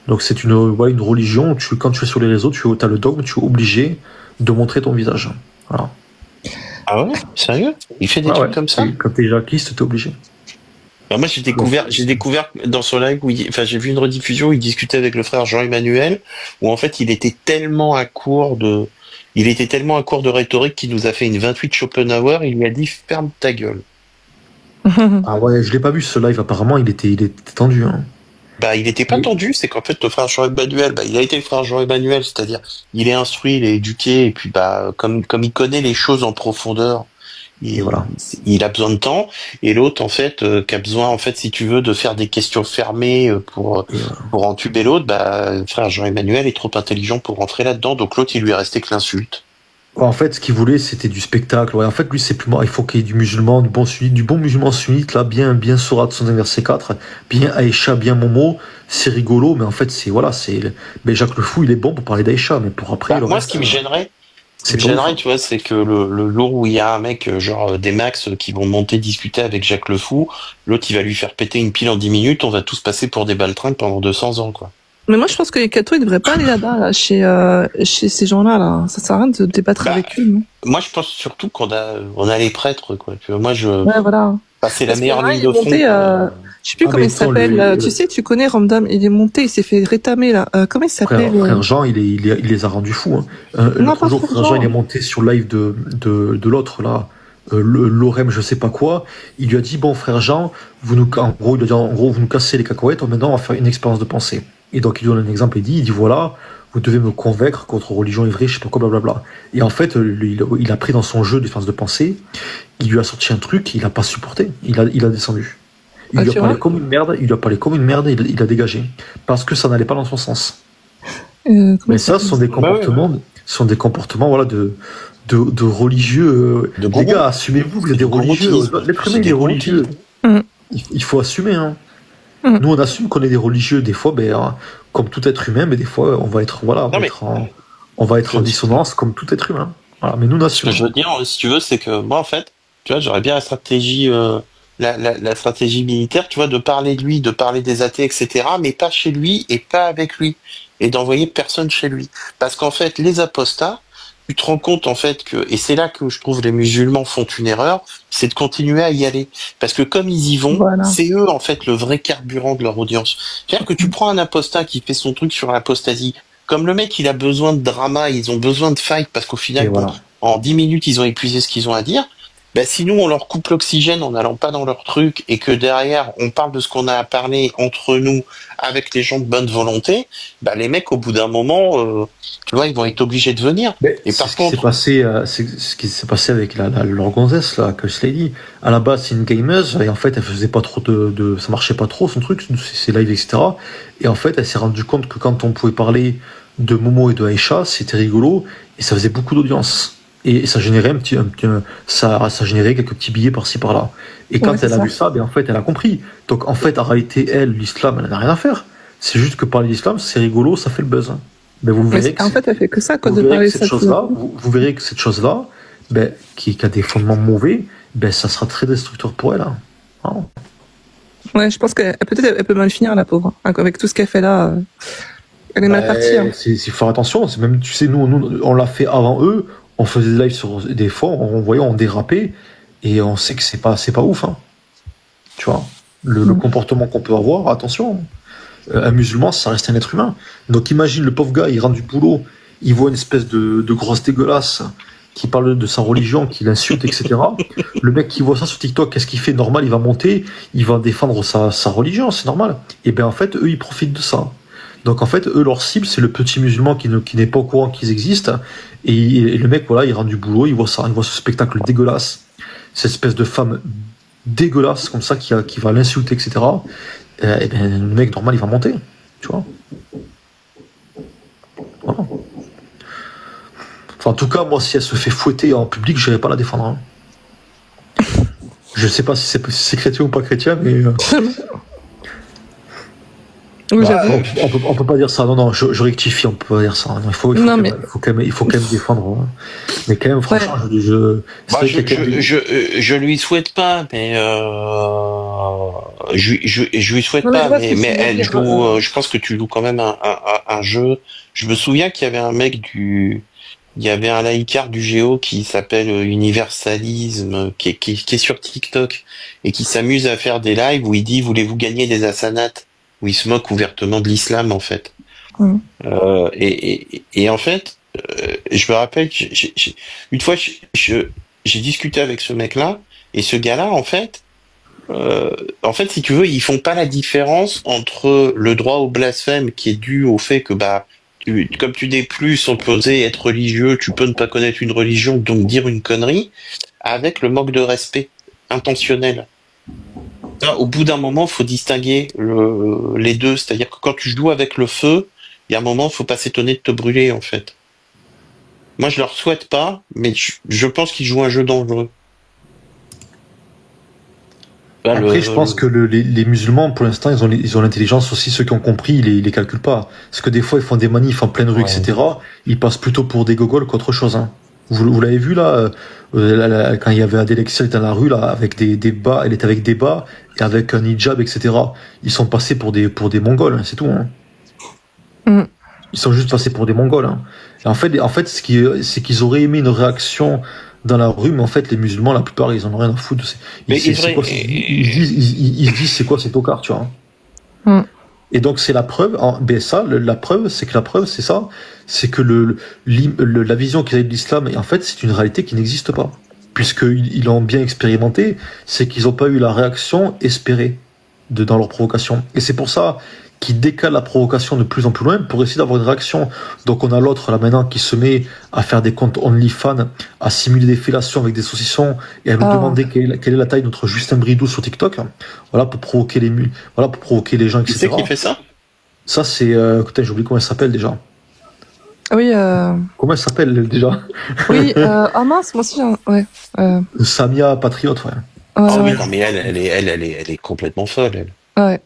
Donc c'est une religion, quand tu es sur les réseaux, tu as le dogme, tu es obligé de montrer ton visage. Voilà. Ah ouais? Sérieux? Il fait des trucs comme ça? Quand t'es jacquiste, t'es obligé. Alors moi j'ai découvert dans son live où j'ai vu une rediffusion où il discutait avec le frère Jean-Emmanuel, où en fait il était tellement à court de rhétorique qu'il nous a fait une 28 Schopenhauer, il lui a dit ferme ta gueule. Ah ouais, je l'ai pas vu ce live, apparemment il était tendu. Hein. Bah il était pas tendu, c'est qu'en fait le frère Jean-Emmanuel, il a été le frère Jean-Emmanuel, c'est-à-dire il est instruit, il est éduqué, et puis comme il connaît les choses en profondeur, il a besoin de temps, et l'autre en fait qui a besoin en fait si tu veux de faire des questions fermées pour entuber l'autre, le frère Jean-Emmanuel est trop intelligent pour rentrer là-dedans, donc l'autre il lui est resté que l'insulte. En fait, ce qu'il voulait, c'était du spectacle. Ouais, en fait, lui, c'est plus mort. Il faut qu'il y ait du musulman, du bon musulman sunnite, là, bien Sourate 101 verset 4, bien Aïcha, bien Momo. C'est rigolo, mais en fait, mais Jacques le Fou, il est bon pour parler d'Aïcha, mais pour après. Moi, ce qui me gênerait, tu vois, c'est que le jour où il y a un mec, genre des Max, qui vont monter discuter avec Jacques le Fou, l'autre, il va lui faire péter une pile en 10 minutes, on va tous passer pour des baltringues pendant 200 ans, quoi. Mais moi, je pense que les cathos, ils devraient pas aller là-bas, là, chez ces gens-là, là. Ça sert à rien de débattre avec eux, non? Moi, je pense surtout qu'on a les prêtres, quoi. Tu vois, moi, ouais, voilà. C'est la meilleure ligne de fond. Je sais plus comment il s'appelle. Tu sais, tu connais Ramdam, il est monté, il s'est fait rétamer, là. Comment il s'appelle? Frère Jean, il les a rendus fous, hein. L'autre jour, Frère Jean, il est monté sur le live de l'autre, là. L'Orem, je sais pas quoi. Il lui a dit, bon, Frère Jean, il a dit, en gros, vous nous cassez les cacahuètes, maintenant, on va faire une expérience de pensée. Et donc il donne un exemple, il dit voilà, vous devez me convaincre que votre religion est vraie, je sais pas quoi, blablabla. Et en fait, il a pris dans son jeu d'expérience de pensée, il lui a sorti un truc, il a pas supporté, il a descendu. Il lui a parlé comme une merde, et il a dégagé. Parce que ça n'allait pas dans son sens. Mais ça, ce sont des comportements, voilà, de religieux. Les gars, assumez-vous, vous êtes des religieux. L'être humain, il est religieux. Il faut assumer, hein. Nous, on assume qu'on est des religieux. Des fois, comme tout être humain, mais des fois, on va être, en dissonance comme tout être humain. Voilà, mais nous, on assume. Ce que je veux dire, si tu veux, c'est que moi, en fait, tu vois, j'aurais bien la stratégie, la stratégie militaire, tu vois, de parler de lui, de parler des athées, etc., mais pas chez lui et pas avec lui, et d'envoyer personne chez lui. Parce qu'en fait, les apostats, tu te rends compte en fait que, et c'est là que je trouve les musulmans font une erreur, c'est de continuer à y aller. Parce que comme ils y vont, Voilà. c'est eux en fait le vrai carburant de leur audience. C'est-à-dire que tu prends un apostat qui fait son truc sur l'apostasie, comme le mec il a besoin de drama, ils ont besoin de fight parce qu'au Et final, voilà. en 10 minutes ils ont épuisé ce qu'ils ont à dire, bah, si nous on leur coupe l'oxygène en n'allant pas dans leur truc et que derrière on parle de ce qu'on a à parler entre nous avec les gens de bonne volonté, bah les mecs au bout d'un moment, tu vois, ils vont être obligés de venir. Mais Et c'est par ce qui s'est contre, passé, c'est ce qui s'est passé avec leur gonzesse, là, Curse Lady. À la base, c'est une gameuse, et en fait, elle faisait pas trop ça marchait pas trop, son truc, ses lives, etc. Et en fait, elle s'est rendue compte que quand on pouvait parler de Momo et de Aisha, c'était rigolo, et ça faisait beaucoup d'audience. Et ça générait ça générait quelques petits billets par-ci par-là. Et quand Ouais, c'est elle a ça. vu ça, ben en fait, elle a compris. Donc en fait, en réalité, l'islam, elle n'a rien à faire. C'est juste que parler d'islam, c'est rigolo, ça fait le buzz. Ben vous Mais verrez que en fait, elle fait que ça, quoi, vous de verrez parler que de cette ça. chose-là, vous verrez que cette chose-là, ben, qui a des fondements mauvais, ben, ça sera très destructeur pour elle. Hein. Hein. Ouais, je pense qu'elle peut-être elle peut mal finir, la pauvre. Avec tout ce qu'elle fait là, elle est mal partie. Hein. C'est faire attention. C'est même, tu sais, nous, on l'a fait avant eux. On faisait des lives sur des fois, on voyait, on dérapait, et on sait que c'est pas ouf. Hein. Tu vois, le comportement qu'on peut avoir, attention. Un musulman, ça reste un être humain. Donc imagine le pauvre gars, il rentre du boulot, il voit une espèce de grosse dégueulasse qui parle de sa religion, qui l'insulte, etc. Le mec qui voit ça sur TikTok, qu'est-ce qu'il fait? Normal, il va monter, il va défendre sa religion, c'est normal. Et bien en fait, eux, ils profitent de ça. Donc en fait, eux, leur cible, c'est le petit musulman qui n'est pas au courant qu'ils existent. Et le mec, voilà, il rentre du boulot, il voit ça, il voit ce spectacle dégueulasse, cette espèce de femme dégueulasse comme ça qui va l'insulter, etc. Et bien le mec, normal, il va monter. Tu vois. Voilà. Enfin, en tout cas, moi, si elle se fait fouetter en public, je n'irai pas la défendre. Hein. Je sais pas si c'est chrétien ou pas chrétien, mais Oui, bah, j'avoue. on peut pas dire ça. Non, je rectifie, on peut pas dire ça. Non, il faut Non, mais- quand même défendre. Hein. Mais quand même, franchement, c'est bah, vrai qu'il y a quand même- je lui souhaite pas, mais je lui souhaite Non, mais je pas, vois ce que mais tu veux elle dire. joue. Je pense que tu joues quand même un jeu. Je me souviens qu'il y avait un mec il y avait un laïcard du Géo qui s'appelle Universalisme, qui est sur TikTok et qui s'amuse à faire des lives où il dit voulez-vous gagner des hasanats, où il se moque ouvertement de l'islam en fait. Mhm. Et en fait, je me rappelle que une fois j'ai discuté avec ce mec-là et ce gars-là en fait si tu veux ils font pas la différence entre le droit au blasphème qui est dû au fait que bah comme tu n'es plus supposé être religieux, tu peux ne pas connaître une religion donc dire une connerie avec le manque de respect intentionnel. Au bout d'un moment, faut distinguer les deux. C'est-à-dire que quand tu joues avec le feu, il y a un moment, faut pas s'étonner de te brûler, en fait. Moi, je leur souhaite pas, mais je pense qu'ils jouent un jeu dangereux. Là, Après, je pense que les musulmans, pour l'instant, ils ont l'intelligence aussi. Ceux qui ont compris, ils les calculent pas. Parce que des fois, ils font des manifs en pleine rue, Ouais. etc. Ils passent plutôt pour des gogoles qu'autre chose. Hein. Vous l'avez vu là, quand il y avait Adèle Exel dans la rue là, avec des bas, elle était avec des bas et avec un hijab, etc. Ils sont passés pour des Mongols, hein, c'est tout. Hein. Mm. Ils sont juste passés pour des Mongols. Hein. Et en fait, c'est qu'ils auraient aimé une réaction dans la rue, mais en fait, les musulmans, la plupart, ils en ont rien à foutre. Mais C'est vrai, quoi, ils se disent, c'est quoi ces tocards, tu vois. Mm. Et donc, c'est la preuve, ben ça, la preuve, c'est ça, c'est que la vision qu'ils avaient de l'islam, en fait, c'est une réalité qui n'existe pas. Puisqu'ils l'ont bien expérimenté, c'est qu'ils n'ont pas eu la réaction espérée dans leur provocation. Et c'est pour ça qu'ils décalent la provocation de plus en plus loin pour essayer d'avoir une réaction. Donc on a l'autre là maintenant qui se met à faire des comptes OnlyFans, à simuler des fellations avec des saucissons et à nous demander quelle est la taille de notre Justin Bridou sur TikTok. Voilà, pour provoquer les gens, qui etc. c'est qui fait ça? Ça c'est... Putain, j'ai oublié comment elle s'appelle déjà. Oui, Comment elle s'appelle déjà? oui, ah mince, moi aussi, ouais. Samia Patriote, ouais. Ah oui, Ouais, non, mais elle est complètement folle, elle. ouais.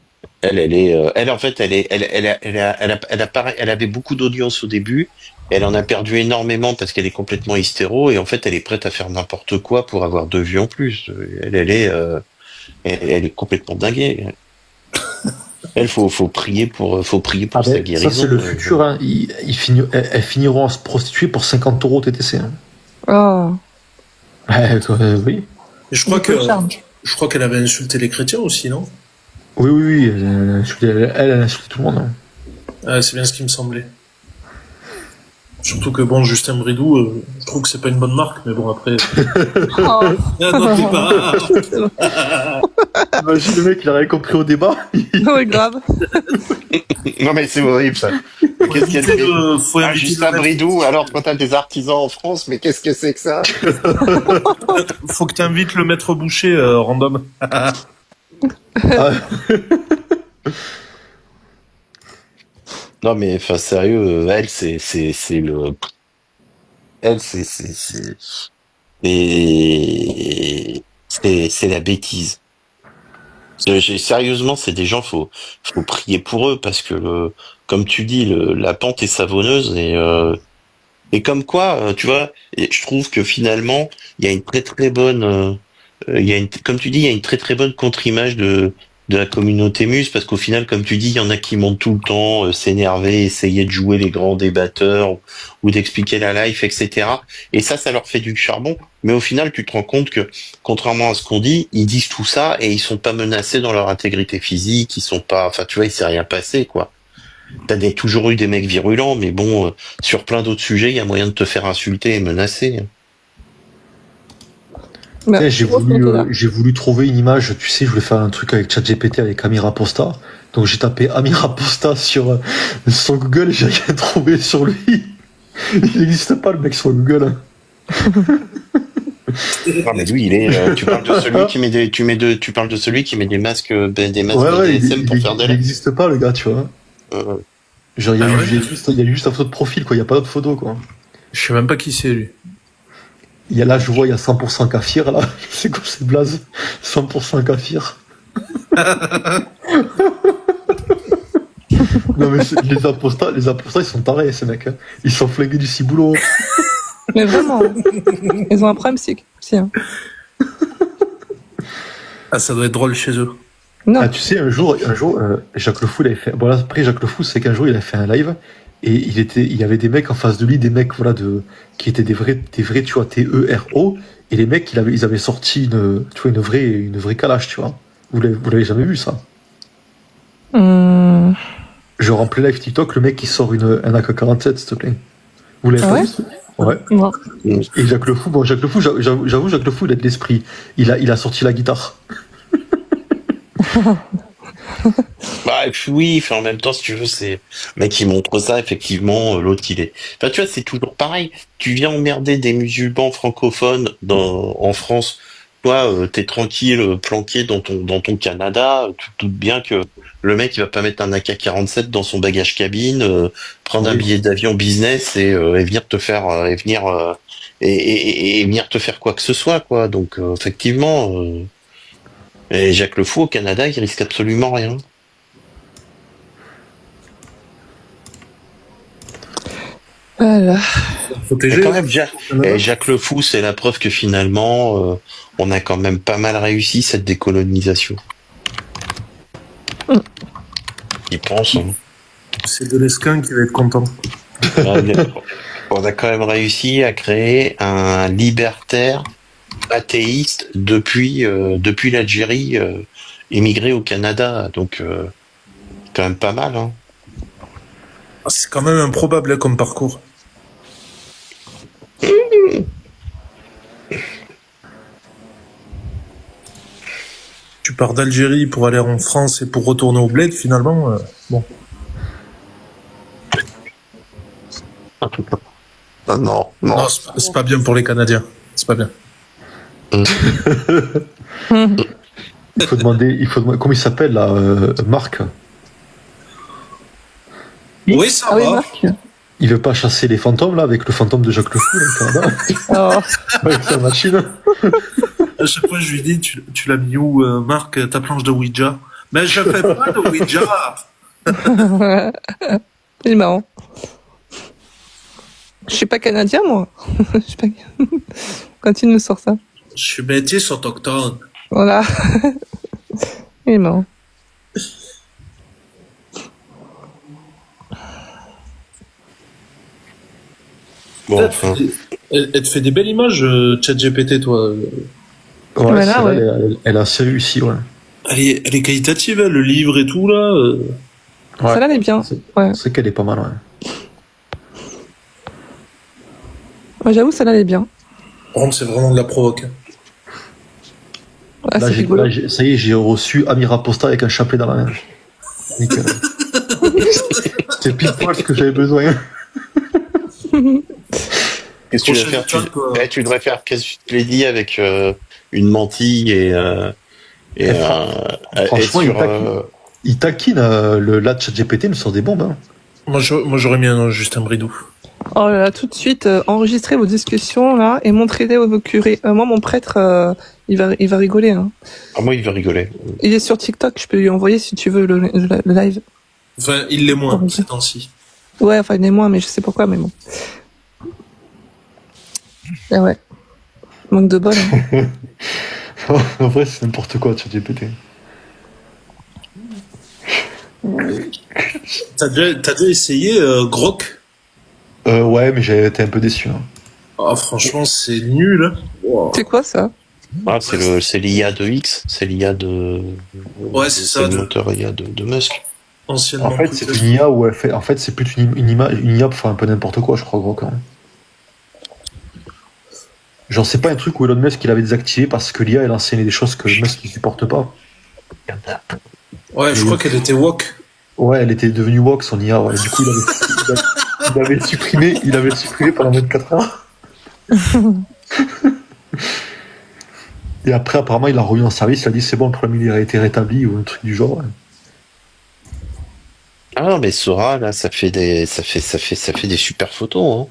Elle en fait, elle avait beaucoup d'audience au début. Elle en a perdu énormément parce qu'elle est complètement hystéro et en fait, elle est prête à faire n'importe quoi pour avoir 2 vues en plus. Elle est complètement dinguée. faut prier pour sa Ça, guérison. c'est le futur. Hein. Elles finiront à se prostituer pour 50 € TTC. Hein. Oh. Oui. Et je crois Du coup, charme. qu'elle avait insulté les chrétiens aussi, non? Oui. Elle a insulté tout le monde. Hein. C'est bien ce qui me semblait. Surtout que bon, Justin Bridou, je trouve que c'est pas une bonne marque, mais bon après. Oh. Non, t'es pas. Imagine le mec, il a rien compris au débat. Oui, grave. Non mais c'est horrible ça. Qu'est-ce qu'il y a de Faut inviter Justin Bridou, alors quand t'as des artisans en France, mais qu'est-ce que c'est que ça? Faut que t'invites le maître boucher random. Ah. Non mais enfin sérieux, elle c'est le elle c'est la bêtise. Sérieusement, c'est des gens, faut prier pour eux parce que comme tu dis, la pente est savonneuse et comme quoi, tu vois, et je trouve que finalement, il y a une très très bonne, comme tu dis, il y a une très très bonne contre-image de la communauté muse parce qu'au final, comme tu dis, il y en a qui montent tout le temps, s'énerver, essayer de jouer les grands débatteurs ou d'expliquer la life, etc. Et ça leur fait du charbon. Mais au final, tu te rends compte que, contrairement à ce qu'on dit, ils disent tout ça et ils sont pas menacés dans leur intégrité physique, ils sont pas, enfin, tu vois, il s'est rien passé, quoi. Toujours eu des mecs virulents, mais bon, sur plein d'autres sujets, il y a moyen de te faire insulter et menacer. Bah, J'ai voulu trouver une image, tu sais, je voulais faire un truc avec ChatGPT avec Amira Posta. Donc j'ai tapé Amira Posta sur Google et j'ai rien trouvé sur lui. Il n'existe pas le mec sur Google. Non mais lui, il est. Tu parles de celui qui met tu parles de celui qui met des masques BDSM pour faire des. Il n'existe pas le gars, tu vois. Genre il y a juste un photo de profil, quoi. Il y a pas d'autre photo, quoi. Je sais même pas qui c'est lui. Il y a 100% Kafir là. C'est quoi cette blaze? 100% Kafir. Non mais les apostats ils sont tarés ces mecs. Hein. Ils sont flingués du ciboulot. Mais vraiment, ils ont un problème psychique aussi. Hein. Ah, ça doit être drôle chez eux. Non. Ah, tu sais, un jour, Jacques Le Fou, il avait fait. Bon, là, après, Jacques Le Fou, c'est qu'un jour, il a fait un live et il y avait des mecs en face de lui, des mecs, voilà, qui étaient des vrais, tu vois, TERO, et les mecs, ils avaient sorti une vraie calache, tu vois. Vous l'avez jamais vu, ça? Genre, en play live TikTok, le mec, il sort un AK-47, s'il te plaît. Vous l'avez pas vu? Ouais. Non. Et Jacques Le Fou, j'avoue, Jacques Le Fou, il a de l'esprit. Il a sorti la guitare. Bah, et puis oui, enfin, en même temps, si tu veux, c'est, le mec, il montre ça, effectivement, l'autre, il est, enfin, tu vois, c'est toujours pareil. Tu viens emmerder des musulmans francophones en France. Toi, t'es tranquille, planqué dans ton Canada. Tu te doutes bien que le mec, il va pas mettre un AK-47 dans son bagage cabine, prendre un billet d'avion business et venir te faire, et venir te faire quoi que ce soit, quoi. Donc, effectivement, et Jacques Le Fou au Canada, il risque absolument rien. Voilà. Mais quand même, Jacques Le Fou, c'est la preuve que finalement, on a quand même pas mal réussi cette décolonisation. Ils pensent. Hein. C'est de l'esquin qui va être content. On a quand même réussi à créer un libertaire athéiste depuis l'Algérie, émigré au Canada. Donc, quand même pas mal. Hein. C'est quand même improbable comme parcours. Tu pars d'Algérie pour aller en France et pour retourner au bled, finalement, bon. Non. C'est pas bien pour les Canadiens. C'est pas bien. Il faut demander, comment il s'appelle là, Marc? Oui, ça va. Oui, Marc. Il veut pas chasser les fantômes là avec le fantôme de Jacques Le Fou là, au Canada. Avec sa machine. À chaque fois, je lui dis, tu l'as mis où, Marc, ta planche de Ouija? Mais je fais pas de Ouija. Il est marrant. Je suis pas canadien, moi. Je suis pas... Quand il nous sort ça. Je suis métis autochtone. Voilà. Il est marrant. Bon, Elle enfin. te fait des belles images, ChatGPT, toi. Ouais, Voilà, celle-là, ouais. elle a assez réussi, ouais. Elle est qualitative, hein, le livre et tout, là. Ouais. Celle-là, elle est bien. Ouais. C'est qu'elle est pas mal, ouais. Moi, j'avoue, celle-là, elle est bien. Par contre, c'est vraiment de la provoque. Ah, Là, c'est rigolo. ça y est, j'ai reçu Amira Posta avec un chapelet dans la main. Nickel. C'est pile poil ce que j'avais besoin. Qu'est-ce que tu vas faire? Tu devrais faire, qu'est-ce que je l'ai dit, avec une mantille et Franchement, sur, il taquine la ChatGPT, me sort des bombes. Hein. Moi, j'aurais mis un Justin Bridou. Oh là là, tout de suite, enregistrez vos discussions, là, et montrez-les au curé. Moi, mon prêtre, il va rigoler, hein. Ah, moi, il va rigoler. Il est sur TikTok, je peux lui envoyer si tu veux le live. Enfin, il l'est moins, ces temps-ci. Ouais, enfin, il est moins, mais je sais pourquoi, mais bon. Ah ouais. Manque de bol, hein. En vrai, c'est n'importe quoi, ChatGPT. T'as déjà essayé Grok? Ouais, mais j'ai été un peu déçu. Hein. Ah, franchement, c'est nul. Hein. Wow. C'est quoi, ça? Ah, c'est l'IA de X, c'est l'IA de... Ouais, c'est ça. le moteur IA de Musk. Anciennement. En fait, c'est une IA où elle fait... En fait, c'est plus une IA pour faire un peu n'importe quoi, je crois, gros, quand même. Genre, c'est pas un truc où Elon Musk, il avait désactivé parce que l'IA, elle enseignait des choses que Musk, il supporte pas. Ouais, je crois qu'elle était woke. Ouais, elle était devenue woke, son IA, ouais. Du coup, il avait supprimé pendant 24 heures. Et après, apparemment, il l'a remis en service, il a dit c'est bon, le problème, il a été rétabli, ou un truc du genre. Ouais. Ah non, mais Sora, là, ça fait des super photos, hein.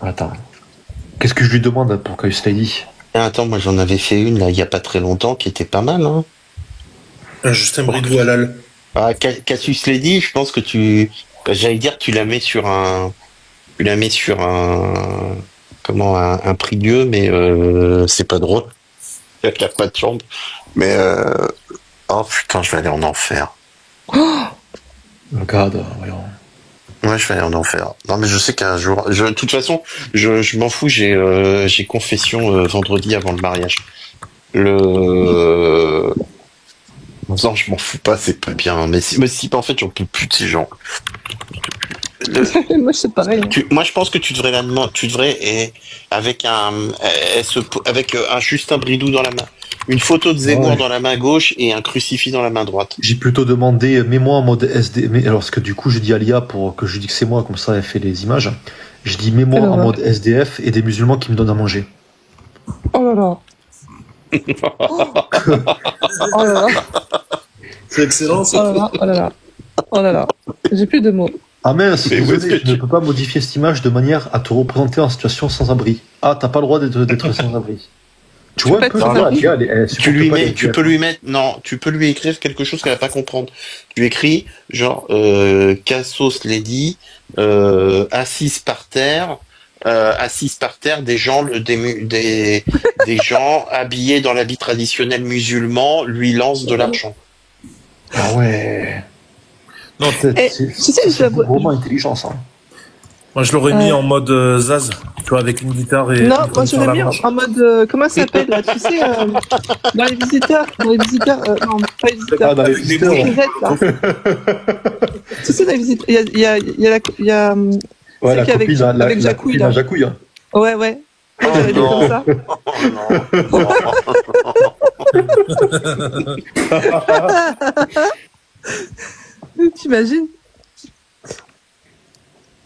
Attends. Qu'est-ce que je lui demande pour Cassius Lady? Ah, attends, moi, j'en avais fait une, là, il y a pas très longtemps, qui était pas mal, hein. Justin Bridou halal. Ah, Cassius Lady, je pense que j'allais dire, tu la mets sur un un prix Dieu, mais c'est pas drôle. Il n'y a pas de chambre. Mais oh putain, je vais aller en enfer. Regarde, voyons. Ouais, je vais aller en enfer. Non, mais je sais qu'un jour, de toute façon, je m'en fous. J'ai confession vendredi avant le mariage. Non, je m'en fous pas, c'est pas bien. Mais si, en fait, j'en peux plus de ces gens. Moi, c'est pareil. Moi, je pense que tu devrais avec avec un Justin Bridou dans la main, une photo de Zemmour dans la main gauche et un crucifix dans la main droite. J'ai plutôt demandé, mets-moi en mode SD, mais alors, parce que du coup, je dis à l'IA pour que je dis que c'est moi, comme ça, elle fait les images. Je dis, mets-moi en mode SDF et des musulmans qui me donnent à manger. Oh là là. Oh là là. C'est excellent, ça. Oh là là. Oh là là. Oh là là. J'ai plus de mots. Ah mince, Mais désolé, je ne peux pas modifier cette image de manière à te représenter en situation sans abri. Ah, t'as pas le droit d'être sans abri. Tu vois un peu ça, tu peux lui écrire quelque chose qu'elle va pas comprendre. Tu écris genre Cassos Lady assise par terre, des gens des gens habillés dans l'habit traditionnel musulman lui lancent de l'argent. Ah ouais. Non, c'est vraiment intelligent ça. Moi, je l'aurais mis en mode Zaz, tu vois, avec une guitare et. Non, moi je l'aurais mis en mode comment ça s'appelle là, tu sais, dans les visiteurs, non, pas les visiteurs. Ah, dans les visiteurs. Tu sais, dans les visiteurs, il y a ouais, la copine, avec Jacouille là. Jacouille. Ouais, ouais. Oh, j'aurais dit comme ça. T'imagines?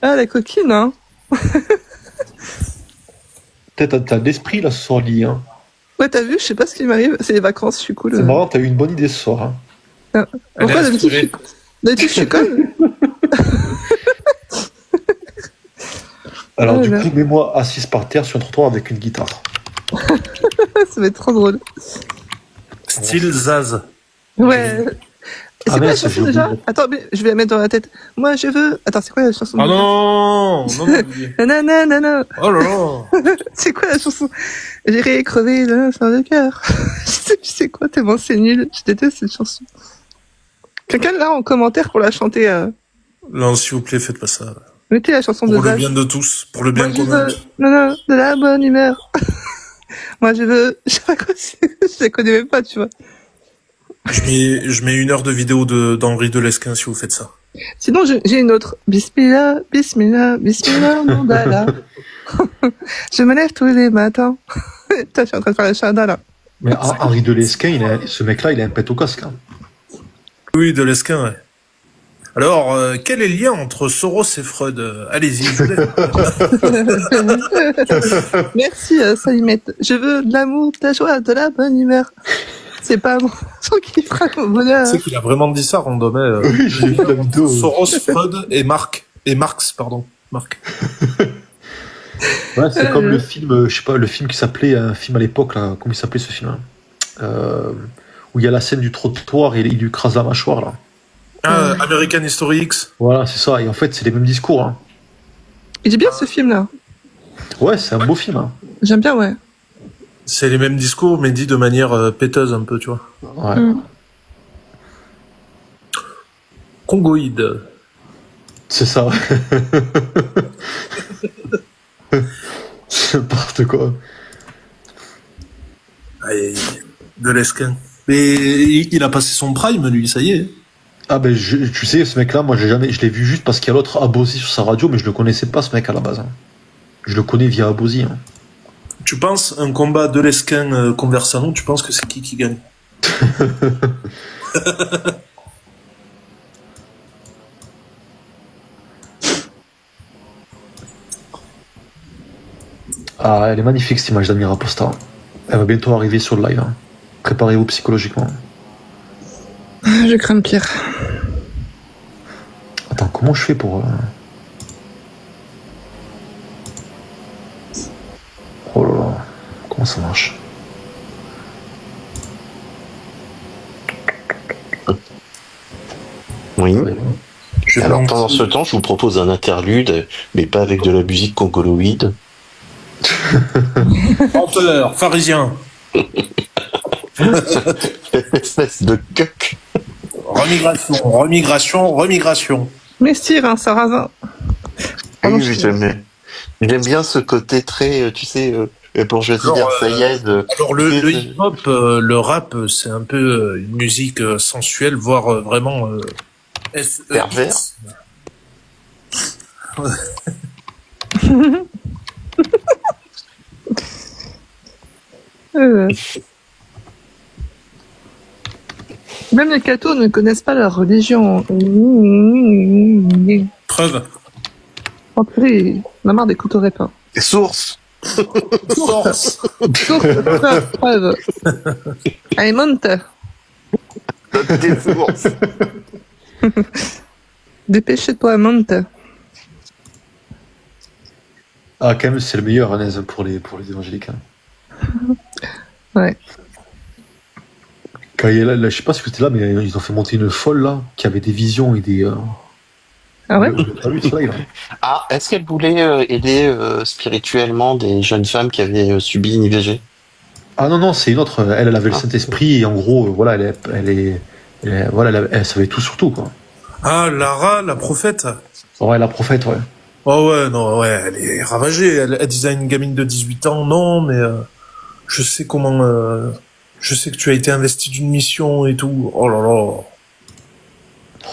Ah, la coquine, hein. Peut-être t'as de l'esprit là ce soir, Lee. Hein. Ouais, t'as vu, je sais pas ce qui m'arrive, c'est les vacances, je suis cool. C'est marrant, t'as eu une bonne idée ce soir. Hein. Pourquoi d'habitude je suis conne? Alors, du coup, mets-moi assise par terre sur un trottoir avec une guitare. Ça va être trop drôle. Style Zaz. Ouais. C'est quoi la chanson déjà? Attends, mais je vais la mettre dans la tête. Moi, je veux. Attends, c'est quoi la chanson? Ah non. Non. Oh là là. C'est quoi la chanson? J'irai crever le sein de cœur. Je sais plus c'est quoi, tellement c'est nul. Je déteste cette chanson. Quelqu'un là en commentaire pour la chanter. Non, s'il vous plaît, faites pas ça. Mettez la chanson de Pour le Zaz. bien de tous, pour le bien Moi, je commun. veux, non, de la bonne humeur. Moi, je veux, je sais pas quoi c'est, je la connais même pas, tu vois. Je mets 1 heure de vidéo d'Henri Delesquin si vous faites ça. Sinon, j'ai une autre. Bismillah, bismillah, bismillah, mandala. Je me lève tous les matins. Putain, je suis en train de faire la chada, là. Mais Henri Delesquin, ce mec-là, il a un pet au casque. Hein. Oui, Delesquin, ouais. Alors, quel est le lien entre Soros et Freud? Allez-y, je vous laisse. Merci, Salimette. Je veux de l'amour, de la joie, de la bonne humeur. C'est pas mon son qui fera mon bonheur. Tu sais qu'il a vraiment dit ça, Randomé. Oui, j'ai vu la vidéo. Soros, Freud et Marx, pardon. Marc. Ouais, c'est comme le film, je sais pas, le film qui s'appelait, un film à l'époque, là, comment il s'appelait ce film là où il y a la scène du trottoir et il lui écrase la mâchoire, là. Ah, American History X. Voilà, c'est ça. Et en fait, c'est les mêmes discours. Hein. Il est bien ce film-là. Ouais, c'est un beau film. Hein. J'aime bien, ouais. C'est les mêmes discours, mais dit de manière péteuse un peu, tu vois. Ouais. Congoïde. C'est ça. C'est n'importe quoi. Aïe, Delesquin. Mais il a passé son prime, lui, ça y est. Ah ben, tu sais, ce mec-là, moi, je l'ai vu juste parce qu'il y a l'autre Abosi sur sa radio, mais je le connaissais pas, ce mec, à la base. Hein. Je le connais via Abosi. Hein. Tu penses, un combat Delesquin Conversano, tu penses que c'est qui gagne? Ah, elle est magnifique, cette image d'Amira Posta. Elle va bientôt arriver sur le live. Hein. Préparez-vous psychologiquement. Je crains le pire. Attends, comment je fais pour... Oh là là, comment ça marche? Oui. Je Alors pense- pendant ce temps, je vous propose un interlude, mais pas avec de la musique congoloïde. Menteur, pharisien, Espèce de cuck. remigration. Messire, hein, Sarrazin. Pardon, Oui, j'aime bien ce côté très, tu sais, bourgeoisie Alors, versaillaise. Alors le hip-hop, le rap, c'est un peu une musique sensuelle, voire vraiment Pervers. Même les cathos ne connaissent pas leur religion. Preuve. Entrée, on a marre d'écouter au répin. Source. Force. Preuve. Allez, monte. Donne des sources. Dépêche-toi, monte. Ah, quand même, c'est le meilleur, Anaïs, pour les évangéliques. Hein. Ouais. Quand il est là, je sais pas si vous étiez là, mais ils ont fait monter une folle, là, qui avait des visions et des... Ah ouais? Je l'ai pas vu, ce live. Ah, est-ce qu'elle voulait aider spirituellement des jeunes femmes qui avaient subi une IVG? Ah non, c'est une autre. Elle avait le Saint-Esprit, et en gros, voilà, elle savait tout sur tout, quoi. Ah, Lara, la prophète. Ouais, la prophète, ouais. Oh ouais, non, ouais, elle est ravagée. Elle disait à une gamine de 18 ans, non, mais je sais comment... je sais que tu as été investi d'une mission et tout. Oh là là,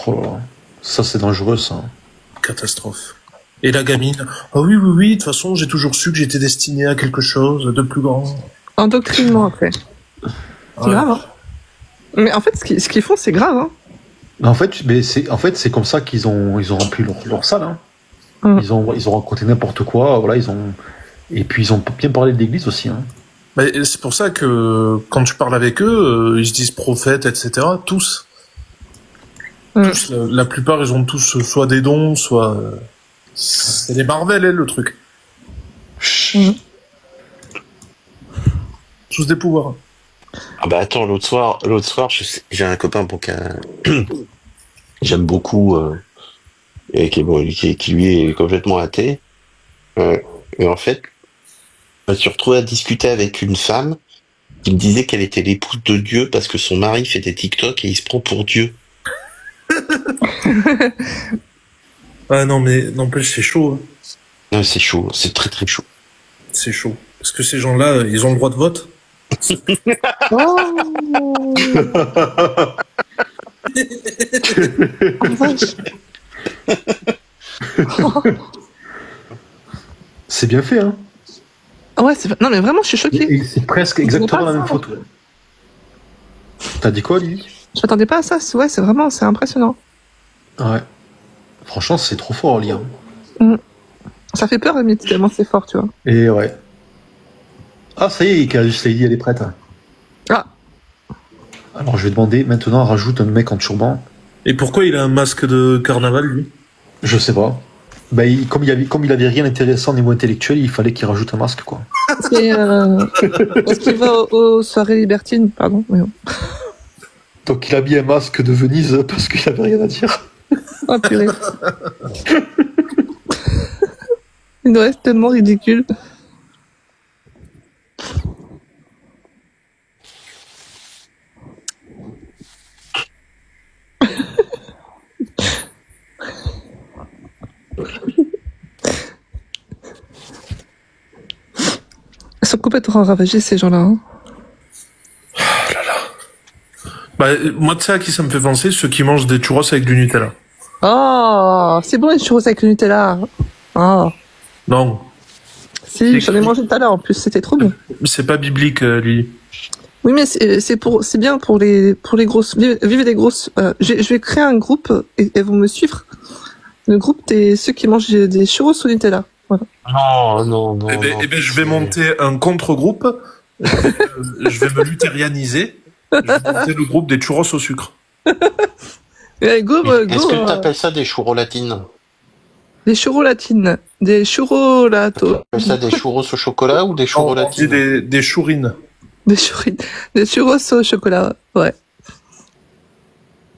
Oh là là. Ça, c'est dangereux, ça. catastrophe. Et la gamine, ah oui, de toute façon, j'ai toujours su que j'étais destiné à quelque chose de plus grand. Endoctrinement, après. C'est Ouais. grave, hein. Mais en fait, ce qu'ils font, c'est grave, hein. Mais en fait, c'est comme ça qu'ils ont rempli leur salle, hein. Ils ont raconté n'importe quoi, voilà, et puis ils ont bien parlé de l'église aussi, hein. Mais c'est pour ça que quand tu parles avec eux, ils se disent prophètes, etc. Tous. Tous, la plupart, ils ont tous soit des dons, soit... c'est les Marvel, le truc. Tous des pouvoirs. Ah bah attends, l'autre soir, j'ai un copain j'aime beaucoup et qui lui est complètement athée. Et en fait, je me suis retrouvé à discuter avec une femme qui me disait qu'elle était l'épouse de Dieu parce que son mari fait des TikTok et il se prend pour Dieu. Ah non, mais n'empêche, c'est chaud. Non, c'est chaud, c'est très très chaud. C'est chaud. Parce que ces gens-là, ils ont le droit de vote. Oh, oh vache. C'est bien fait, hein. Ouais, non mais vraiment, je suis choquée. Et c'est presque exactement la même photo. T'as dit quoi, Lily? Je m'attendais pas à ça. Ouais, c'est impressionnant. Ouais. Franchement, c'est trop fort à lire. Ça fait peur, mais tellement c'est fort, tu vois. Et ouais. Ah, ça y est, Lily, elle est prête. Ah, Alors, je vais demander, maintenant, rajoute un mec en turban. Et pourquoi il a un masque de carnaval, lui? Je sais pas. Bah, comme il avait rien d'intéressant au niveau intellectuel, il fallait qu'il rajoute un masque, quoi. c'est parce qu'il va aux soirées libertines, pardon. Mais bon. Donc, il a mis un masque de Venise parce qu'il avait rien à dire. Oh purée. Il nous reste tellement ridicule. Ils sont complètement ravagés, ces gens-là. Hein. Bah, moi, tu sais à qui ça me fait penser? Ceux qui mangent des churros avec du Nutella. Oh, c'est bon les churros avec le Nutella. Oh, Non, si, j'en ai mangé tout à l'heure en plus, c'était trop bon. c'est pas biblique, Lily. Oui, mais c'est bien pour les grosses. Vivez des grosses. Je vais créer un groupe et vous me suivre. Le groupe des ceux qui mangent des churros au Nutella. Voilà. Non. Eh ben, je vais monter un contre-groupe. Je vais me luthérianiser. Je vais monter le groupe des churros au sucre. Go, Est-ce que t'appelles ça des churros latines? Des churros latines. Des churros lato. T'appelles ça des churros au chocolat ou des churros On dit latines? des chourines. Des churros. Des churros au chocolat. Ouais.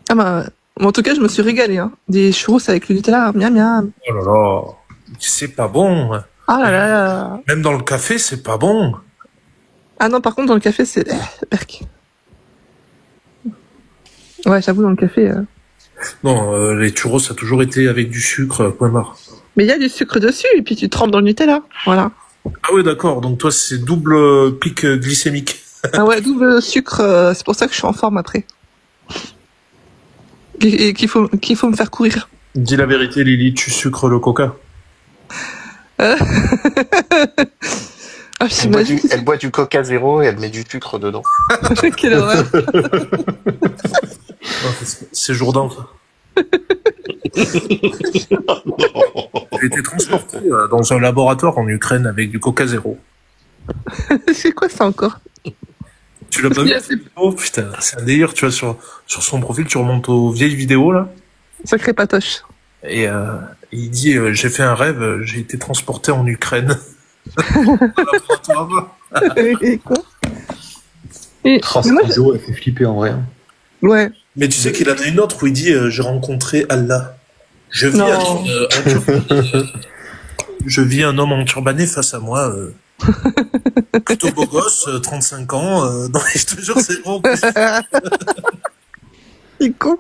Ah bah, en tout cas, je me suis régalée. Hein. Des churros avec le Nutella. Miam miam. Oh là là, c'est pas bon. Ah là là là. Même dans le café, c'est pas bon. Ah non, par contre, dans le café, c'est... Berk. Ouais, j'avoue, dans le café... Non, les churros, ça a toujours été avec du sucre, point barre. Mais il y a du sucre dessus, et puis tu trempes dans le Nutella. Voilà. Ah ouais, d'accord. Donc toi, c'est double pic glycémique. Ah ouais, double sucre, c'est pour ça que je suis en forme après. Et qu'il faut me faire courir. Dis la vérité, Lily, tu sucres le coca. Ah, j'imagine. Elle boit du Coca Zéro et elle met du sucre dedans. Quelle horreur. C'est Jourdain, ça. J'ai été transporté dans un laboratoire en Ukraine avec du Coca Zéro. C'est quoi ça encore? Tu l'as pas vu? Oh putain, c'est un délire, tu vois, sur son profil, tu remontes aux vieilles vidéos, là. Sacré patoche. Et il dit, j'ai fait un rêve, j'ai été transporté en Ukraine. Et quoi? Et, vidéo, elle fait flipper en vrai. Hein. Ouais. Mais tu sais qu'il en a une autre où il dit, j'ai rencontré Allah. Je vis un homme en turbané face à moi, plutôt beau gosse, 35 ans, non, je te jure, c'est bon. Il est con.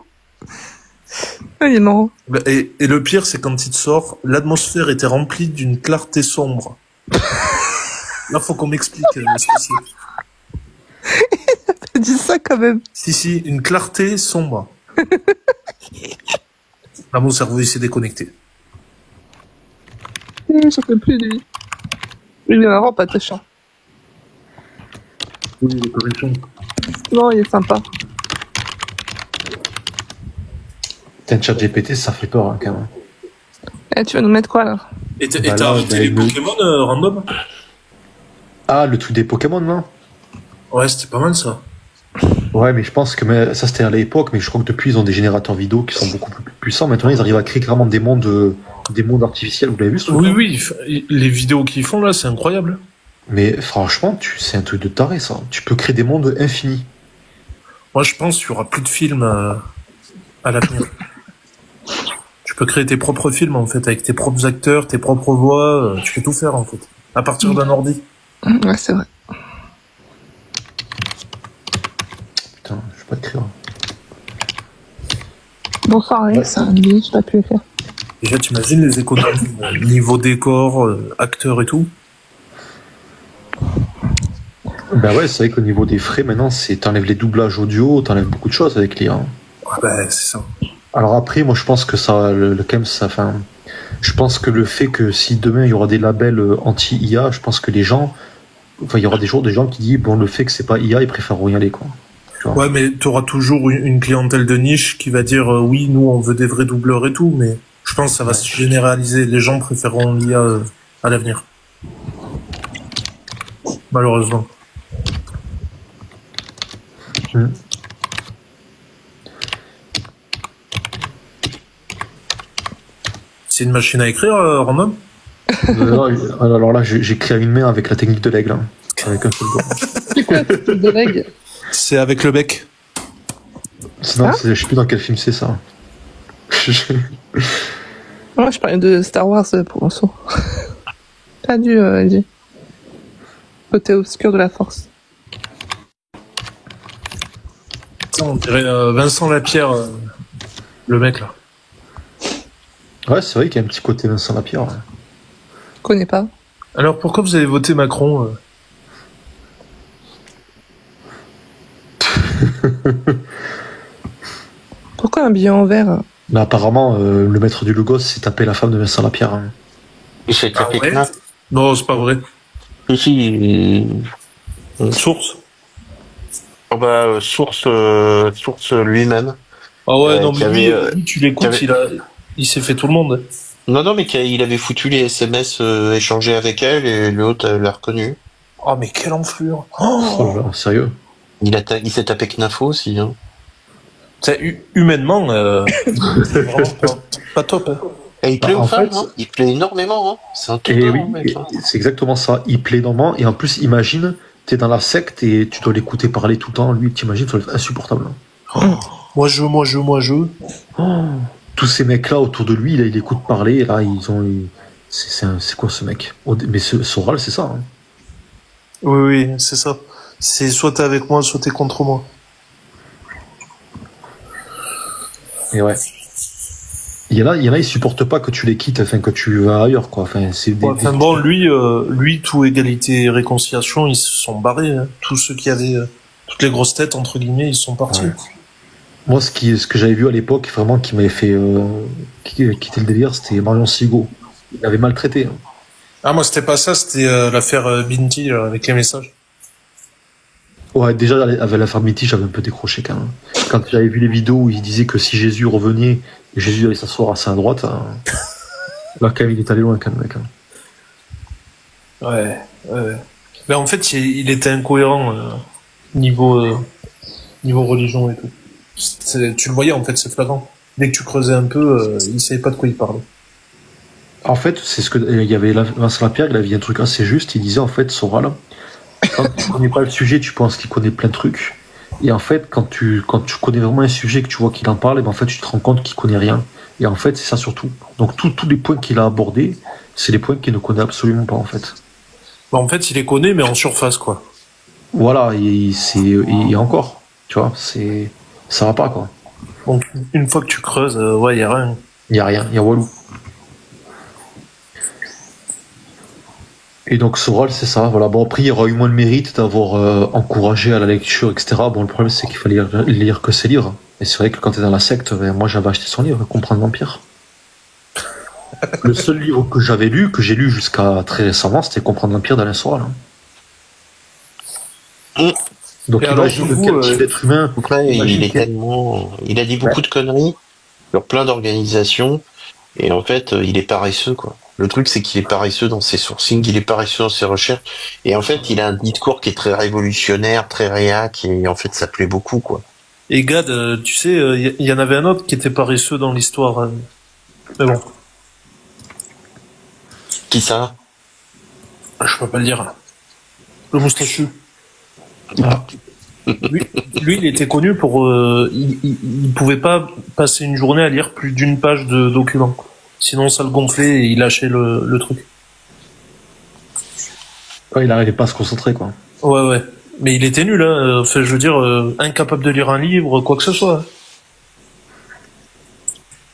Ah, il est marrant. Et le pire, c'est quand il te sort, l'atmosphère était remplie d'une clarté sombre. Là, faut qu'on m'explique ce que c'est. Il dit ça quand même. Si, une clarté sombre. Là, mon cerveau, il s'est déconnecté. J'en peux plus de lui. Il est marrant, patoche. Oui, les corrections. Non, il est sympa. T'as une chat GPT, ça fait peur hein, quand même. Eh, tu vas nous mettre quoi là? Et t'as rajouté les Pokémon random? Ah, le truc des Pokémon, non? Ouais, c'était pas mal ça. Ouais, mais je pense que ça c'était à l'époque, mais je crois que depuis ils ont des générateurs vidéo qui sont beaucoup plus puissants. Maintenant ils arrivent à créer carrément des mondes artificiels. Vous l'avez vu ce truc? Oui, les vidéos qu'ils font là, c'est incroyable. Mais franchement, c'est un truc de taré ça. Tu peux créer des mondes infinis. Moi je pense qu'il y aura plus de films à l'avenir. Tu peux créer tes propres films en fait, avec tes propres acteurs, tes propres voix. Tu peux tout faire en fait, à partir d'un ordi. Ouais, c'est vrai. Putain, je vais pas écrire. Bonsoir Alex, je n'ai pas pu écrire. Déjà, t'imagines les économies, niveau décor, acteurs et tout. Ben ouais, c'est vrai qu'au niveau des frais, maintenant, t'enlèves les doublages audio, t'enlèves beaucoup de choses avec l'IA. Ah bah, c'est ça. Alors après, moi, je pense que ça, quand même, ça, enfin, je pense que le fait que si demain il y aura des labels anti-IA, je pense que les gens, enfin, il y aura des gens qui disent, bon, le fait que c'est pas IA, ils préfèrent y aller, quoi. Tu vois. Ouais, mais t'auras toujours une clientèle de niche qui va dire oui, nous on veut des vrais doubleurs et tout, mais je pense que ça va se généraliser. Les gens préféreront l'IA à l'avenir. Malheureusement. C'est une machine à écrire, Random? Alors là, j'écris à une main avec la technique de l'aigle, hein, avec un seul doigt. C'est quoi cette technique de l'aigle? C'est avec le bec. Non, je sais plus dans quel film c'est ça. Moi, je parlais de Star Wars pour l'instant. Pas du côté obscur de la force. On dirait Vincent Lapierre, le mec là. Ouais, c'est vrai qu'il y a un petit côté Vincent Lapierre. Ouais. Je connais pas. Alors pourquoi vous avez voté Macron Pourquoi un billet en verre? Mais apparemment, le maître du Logos s'est tapé la femme de Vincent Lapierre. Hein. Il s'est tapé ouais Knaf. Non, c'est pas vrai. Si. Source. Oh bah, source lui-même. Ah ouais, non, qui mais avait, lui, tu l'écoutes, il s'est fait tout le monde. Non, mais il avait foutu les SMS échangés avec elle et l'autre l'a reconnu. Oh, mais quelle enflure. Oh là là, sérieux. Il s'est tapé Knafo aussi. Hein. Humainement, c'est vraiment pas top. Hein. Et il plaît aux en femmes, fait, hein. Il plaît énormément. Hein. C'est un truc Et de oui, mec. Hein. c'est exactement ça. Il plaît énormément. Et en plus, imagine, t'es dans la secte et tu dois l'écouter parler tout le temps. Lui, t'imagines, ça doit être insupportable. Moi je. Oh, tous ces mecs-là autour de lui, là, il écoute parler. Et là, c'est quoi ce mec? Mais Soral, c'est ça. Hein. Oui, c'est ça. C'est soit t'es avec moi, soit t'es contre moi. Et ouais. Il y en a, ils supportent pas que tu les quittes, enfin, que tu vas ailleurs, quoi. Enfin, c'est bon, lui, tout égalité et réconciliation, ils se sont barrés. Hein. Tous ceux qui avaient toutes les grosses têtes, entre guillemets, ils sont partis. Ouais. Moi, ce que j'avais vu à l'époque, vraiment, qui m'avait fait quitter le délire, c'était Marion Sigaud. Il l'avait maltraité. Hein. Ah, moi, c'était pas ça, c'était l'affaire Binti, avec les messages. Ouais, déjà, avec l'affaire Mitty, j'avais un peu décroché quand même. Quand j'avais vu les vidéos où il disait que si Jésus revenait, Jésus allait s'asseoir à sa droite, là, quand même, il est allé loin, quand même, mec. Hein. Ouais. Mais en fait, il était incohérent niveau religion et tout. Tu le voyais, en fait, c'est flagrant. Dès que tu creusais un peu, il savait pas de quoi il parlait. En fait, c'est ce que il y avait Vincent Lapierre, il avait dit un truc assez juste. Il disait en fait, Soral, quand tu connais pas le sujet, tu penses qu'il connaît plein de trucs. Et en fait, quand tu connais vraiment un sujet, que tu vois qu'il en parle, et ben en fait, tu te rends compte qu'il connaît rien. Et en fait, c'est ça surtout. Donc tous les points qu'il a abordés, c'est les points qu'il ne connaît absolument pas en fait. Bah, en fait, il les connaît, mais en surface, quoi. Voilà, et encore, tu vois, ça va pas quoi. Donc une fois que tu creuses, ouais, y a rien. Il y a rien, il y a Walou. Et donc Soral, c'est ça. Voilà. Bon, après, il aura eu moins de mérite d'avoir encouragé à la lecture, etc. Bon, le problème, c'est qu'il fallait lire que ses livres. Et c'est vrai que quand t'es dans la secte, moi, j'avais acheté son livre, Comprendre l'Empire. Le seul livre que j'avais lu, que j'ai lu jusqu'à très récemment, c'était Comprendre l'Empire d'Alain Soral. Hein. Donc, imagine quel type d'être humain. Après, il a dit beaucoup de conneries sur plein d'organisations. Et en fait, il est paresseux, quoi. Le truc, c'est qu'il est paresseux dans ses sourcings, il est paresseux dans ses recherches. Et en fait, il a un discours qui est très révolutionnaire, très réac, et en fait, ça plaît beaucoup, quoi. Et Gad, tu sais, il y en avait un autre qui était paresseux dans l'histoire. Mais bon. Qui ça? Je peux pas le dire. Le moustachu. Ah. Lui, il était connu pour... il pouvait pas passer une journée à lire plus d'une page de documents. Sinon, ça le gonflait et il lâchait le truc. Ouais, il n'arrivait pas à se concentrer, quoi. Ouais. Mais il était nul, hein. Enfin, je veux dire, incapable de lire un livre, quoi que ce soit.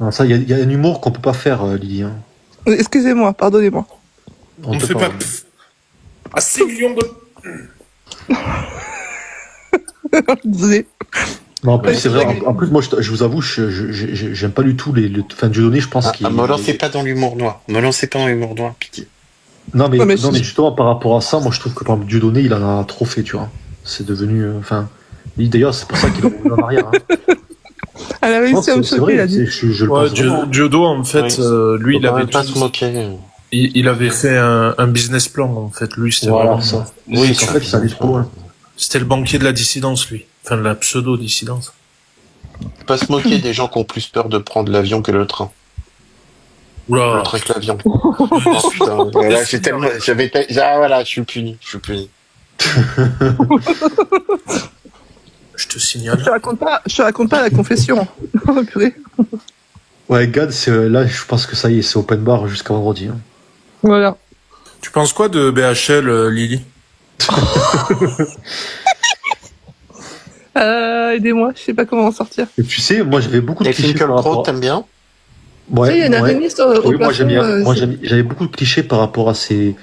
Non, ça, il y a un humour qu'on peut pas faire, Lily. Hein. Excusez-moi, pardonnez-moi. On ne fait pas à 6 millions de... Désolé. Non, en plus, c'est vrai. En plus, moi, je vous avoue, j'aime pas du tout enfin, Dieudonné, je pense qu'il. Me lancez pas dans l'humour noir. Me lancez pas dans l'humour noir, pitié. Non, mais justement, par rapport à ça, moi, je trouve que, par exemple, Dieudonné, il en a trop fait, tu vois. C'est devenu, enfin, d'ailleurs, c'est pour ça qu'il est revenu en arrière. Hein. Elle a réussi à me choquer, il a dit. Je le pense. Diodo, en fait, lui, il avait pas se moquer. Il avait fait un business plan, en fait. Lui, c'était vraiment ça. Oui, en fait, ça allait trop loin. C'était le banquier de la dissidence, lui. Enfin, de la pseudo-dissidence. Pas se moquer des gens qui ont plus peur de prendre l'avion que le train. Oula. Le train que l'avion. Putain, là, voilà, je suis puni. Je te signale. Je te raconte pas la confession. Purée. Ouais, Gad, là, je pense que ça y est, c'est open bar jusqu'à vendredi. Hein. Voilà. Tu penses quoi de BHL, Lily? Aidez-moi, je sais pas comment en sortir. Et tu sais, moi, j'avais beaucoup de clichés par rapport... t'aimes bien? Ouais, il y a une araignée au plafond. Moi, j'avais beaucoup de clichés par rapport à ces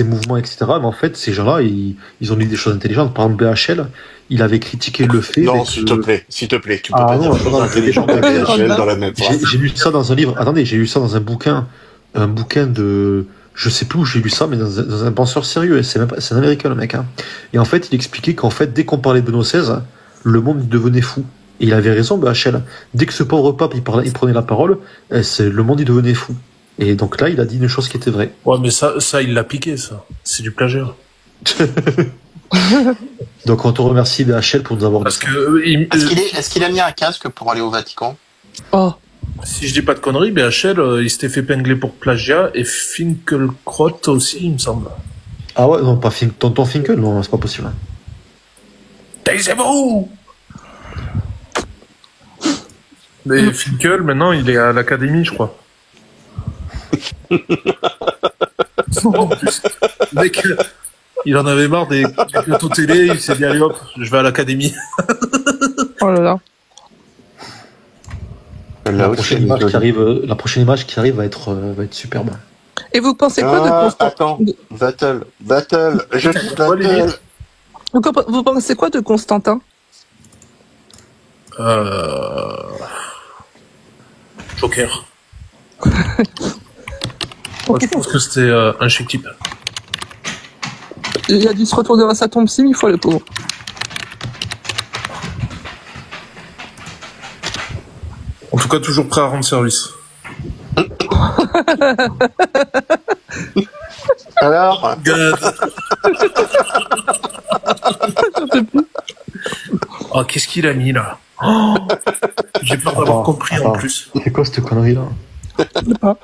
mouvements, etc. Mais en fait, ces gens-là, ils ont dit des choses intelligentes. Par exemple, BHL, il avait critiqué le fait... Non, s'il te plaît, tu peux pas dire des choses intelligentes à BHL dans la même phrase. J'ai lu ça dans un livre... Attendez, j'ai lu ça dans un bouquin de... Je sais plus où j'ai lu ça, mais dans un penseur sérieux. C'est un Américain, le mec. Hein. Et en fait, il expliquait qu'en fait, dès qu'on parlait de Benoît XVI, le monde devenait fou. Et il avait raison, BHL. Dès que ce pauvre pape, il prenait la parole, le monde, il devenait fou. Et donc là, il a dit une chose qui était vraie. Ouais, mais ça, il l'a piqué, ça. C'est du plagiat. Donc on te remercie, BHL, pour nous avoir dit ça. Est-ce qu'il a mis un casque pour aller au Vatican? Oh. Si je dis pas de conneries, BHL, il s'était fait pingler pour plagiat, et Finkelkraut aussi, il me semble. Ah ouais, non, pas Tonton Finkel, non, c'est pas possible. Taisez-vous! Mais Finkel, maintenant, il est à l'académie, je crois. En plus, le mec, il en avait marre des plateaux télé, il s'est dit, allez hop, je vais à l'académie. Oh là là. La prochaine image qui arrive va être superbe. Et vous pensez quoi de Constantin? Attends, Battle, je dis Battle. Vous pensez quoi de Constantin? Joker. Moi, je pense que c'était un chic type. Il a dû se retourner à sa tombe 6000 fois, le pauvre. En tout cas, toujours prêt à rendre service. Alors Oh, qu'est-ce qu'il a mis là? Oh, j'ai peur d'avoir compris en plus. C'est quoi cette connerie là? Je sais pas.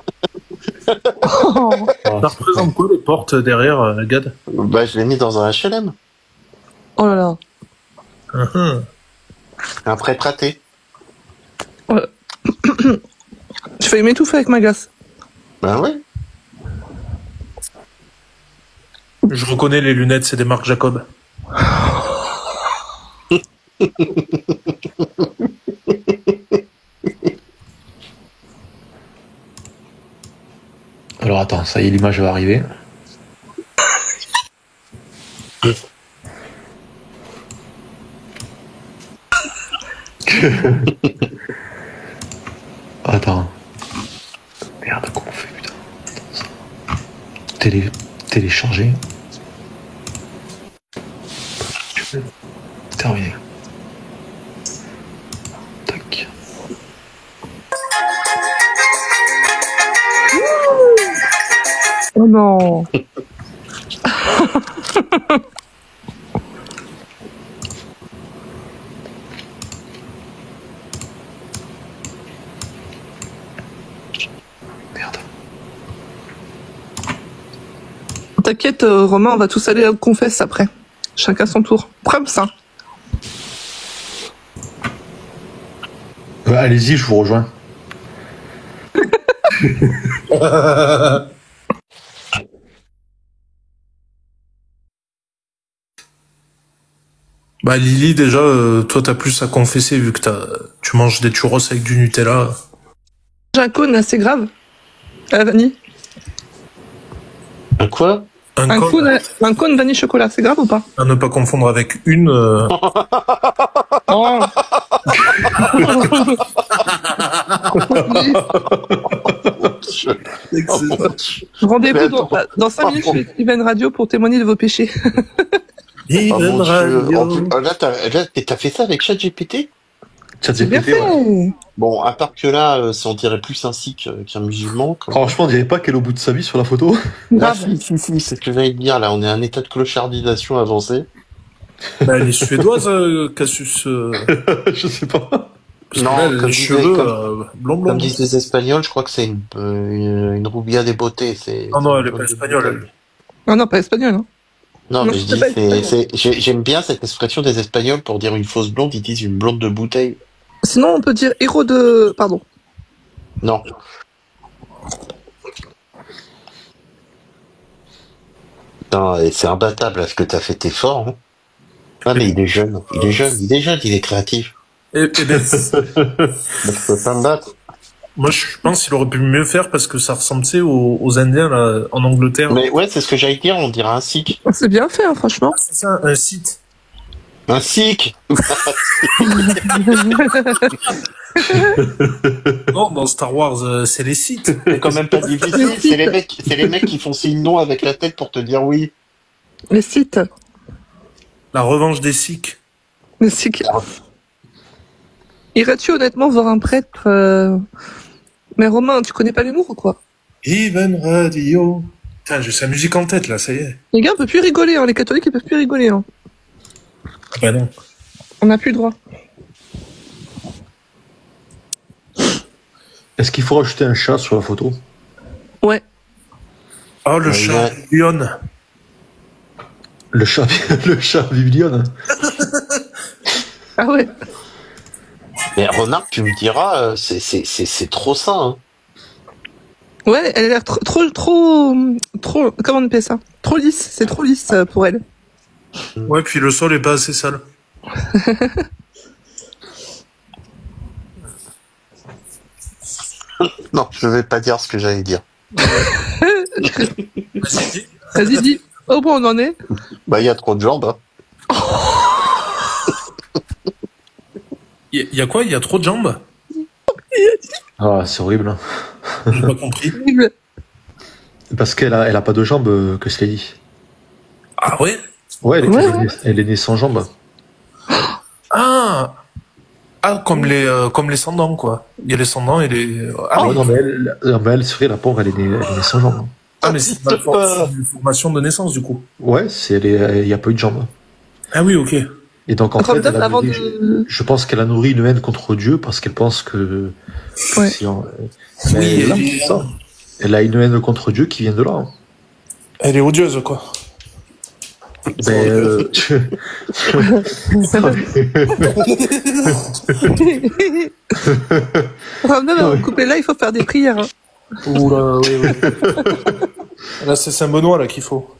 Ça représente quoi les portes derrière, Gad? Bah, je l'ai mis dans un HLM. Oh là là. Un prêt à thé. Je failli m'étouffer avec ma glace. Ben ouais. Je reconnais les lunettes, c'est des marques Jacob. Alors attends, ça y est, l'image va arriver. Attends. Merde, comment on fait, putain? Télécharger. Terminé. Tac. Oh non. Merde. T'inquiète, Romain, on va tous aller à confesse après. Chacun son tour. Comme ça. Allez-y, je vous rejoins. Bah Lily, déjà, toi t'as plus à confesser vu que tu manges des churros avec du Nutella. un cône assez grave. Vanille. Un quoi? Un cône vanille chocolat, c'est grave ou pas? À ne pas confondre avec une... Oh. Rendez-vous dans 5 minutes sur Even Radio pour témoigner de vos péchés. Even Radio. T'as fait ça avec ChatGPT? C'est bien fait. Ouais. Bon, à part que là, on dirait plus un sikh qu'un musulman. Franchement, on dirait pas qu'elle est au bout de sa vie sur la photo. Là, si, c'est ce que j'allais te dire. Là, on est à un état de clochardisation avancé. Bah, elle est suédoise, Cassius. Je sais pas. Non, là, comme les cheveux blond. Comme disent les Espagnols, je crois que c'est une roubia des beautés. Non, elle est pas espagnole. Elle. Non, pas espagnole. Hein. Non, mais je dis, j'aime bien cette expression des Espagnols pour dire une fausse blonde. Ils disent une blonde de bouteille. Sinon, on peut dire héros de... Pardon. Non. Putain, c'est imbattable là, ce que t'as fait, t'es fort. Hein. Ah, mais il est jeune, il est créatif. Ben, Je peux pas me battre. moi, je pense qu'il aurait pu mieux faire parce que ça ressemblait aux Indiens là, en Angleterre. Mais ouais, c'est ce que j'allais dire, on dirait un sikh. C'est bien fait, hein, franchement. C'est ça, un site. Un sikh. Non, dans Star Wars, c'est les sites. C'est quand même pas difficile, c'est les mecs qui font signe non avec la tête pour te dire oui. Les sites. La revanche des Sikhs. Les sites. Irais-tu honnêtement voir un prêtre Mais Romain, tu connais pas l'humour ou quoi? Even Radio. Putain, j'ai sa musique en tête là, ça y est. Les gars, on peut plus rigoler, hein. Les catholiques ils peuvent plus rigoler. Hein. Ah bah non. On n'a plus le droit. Est-ce qu'il faut rajouter un chat sur la photo? Ouais. Oh, le chat Lyon. Le chat Biblion. Ah ouais. Mais remarque, tu me diras, c'est trop ça. Hein. Ouais, elle a l'air trop, comment on appelle ça? Trop lisse, c'est trop lisse pour elle. Ouais, puis le sol est pas assez sale. Non, je vais pas dire ce que j'allais dire. Vas-y, dis. Au bout on en est. Bah, il y a trop de jambes. Hein. Il y a quoi? Il y a trop de jambes? Ah, c'est horrible. Hein. J'ai pas compris. Parce qu'elle a pas de jambes, que cela dit. Ah ouais? Ouais, elle est née sans jambes. Ah, comme les sans-dents, quoi. Il y a les sans-dents et les... Ah, oui. Non, mais elle, c'est vrai, la pauvre, elle est née sans jambes. Ah, mais c'est une formation de naissance, du coup. Ouais, il y a pas eu de jambes. Ah oui, ok. Et donc, en fait, de... je pense qu'elle a nourri une haine contre Dieu parce qu'elle pense que... Ouais. Oui, là, c'est ça. Elle a une haine contre Dieu qui vient de là. Hein. Elle est odieuse, quoi. Ben, on couper là, il faut faire des prières. Hein. Oula, oui. Là, c'est Saint-Benoît, là, qu'il faut.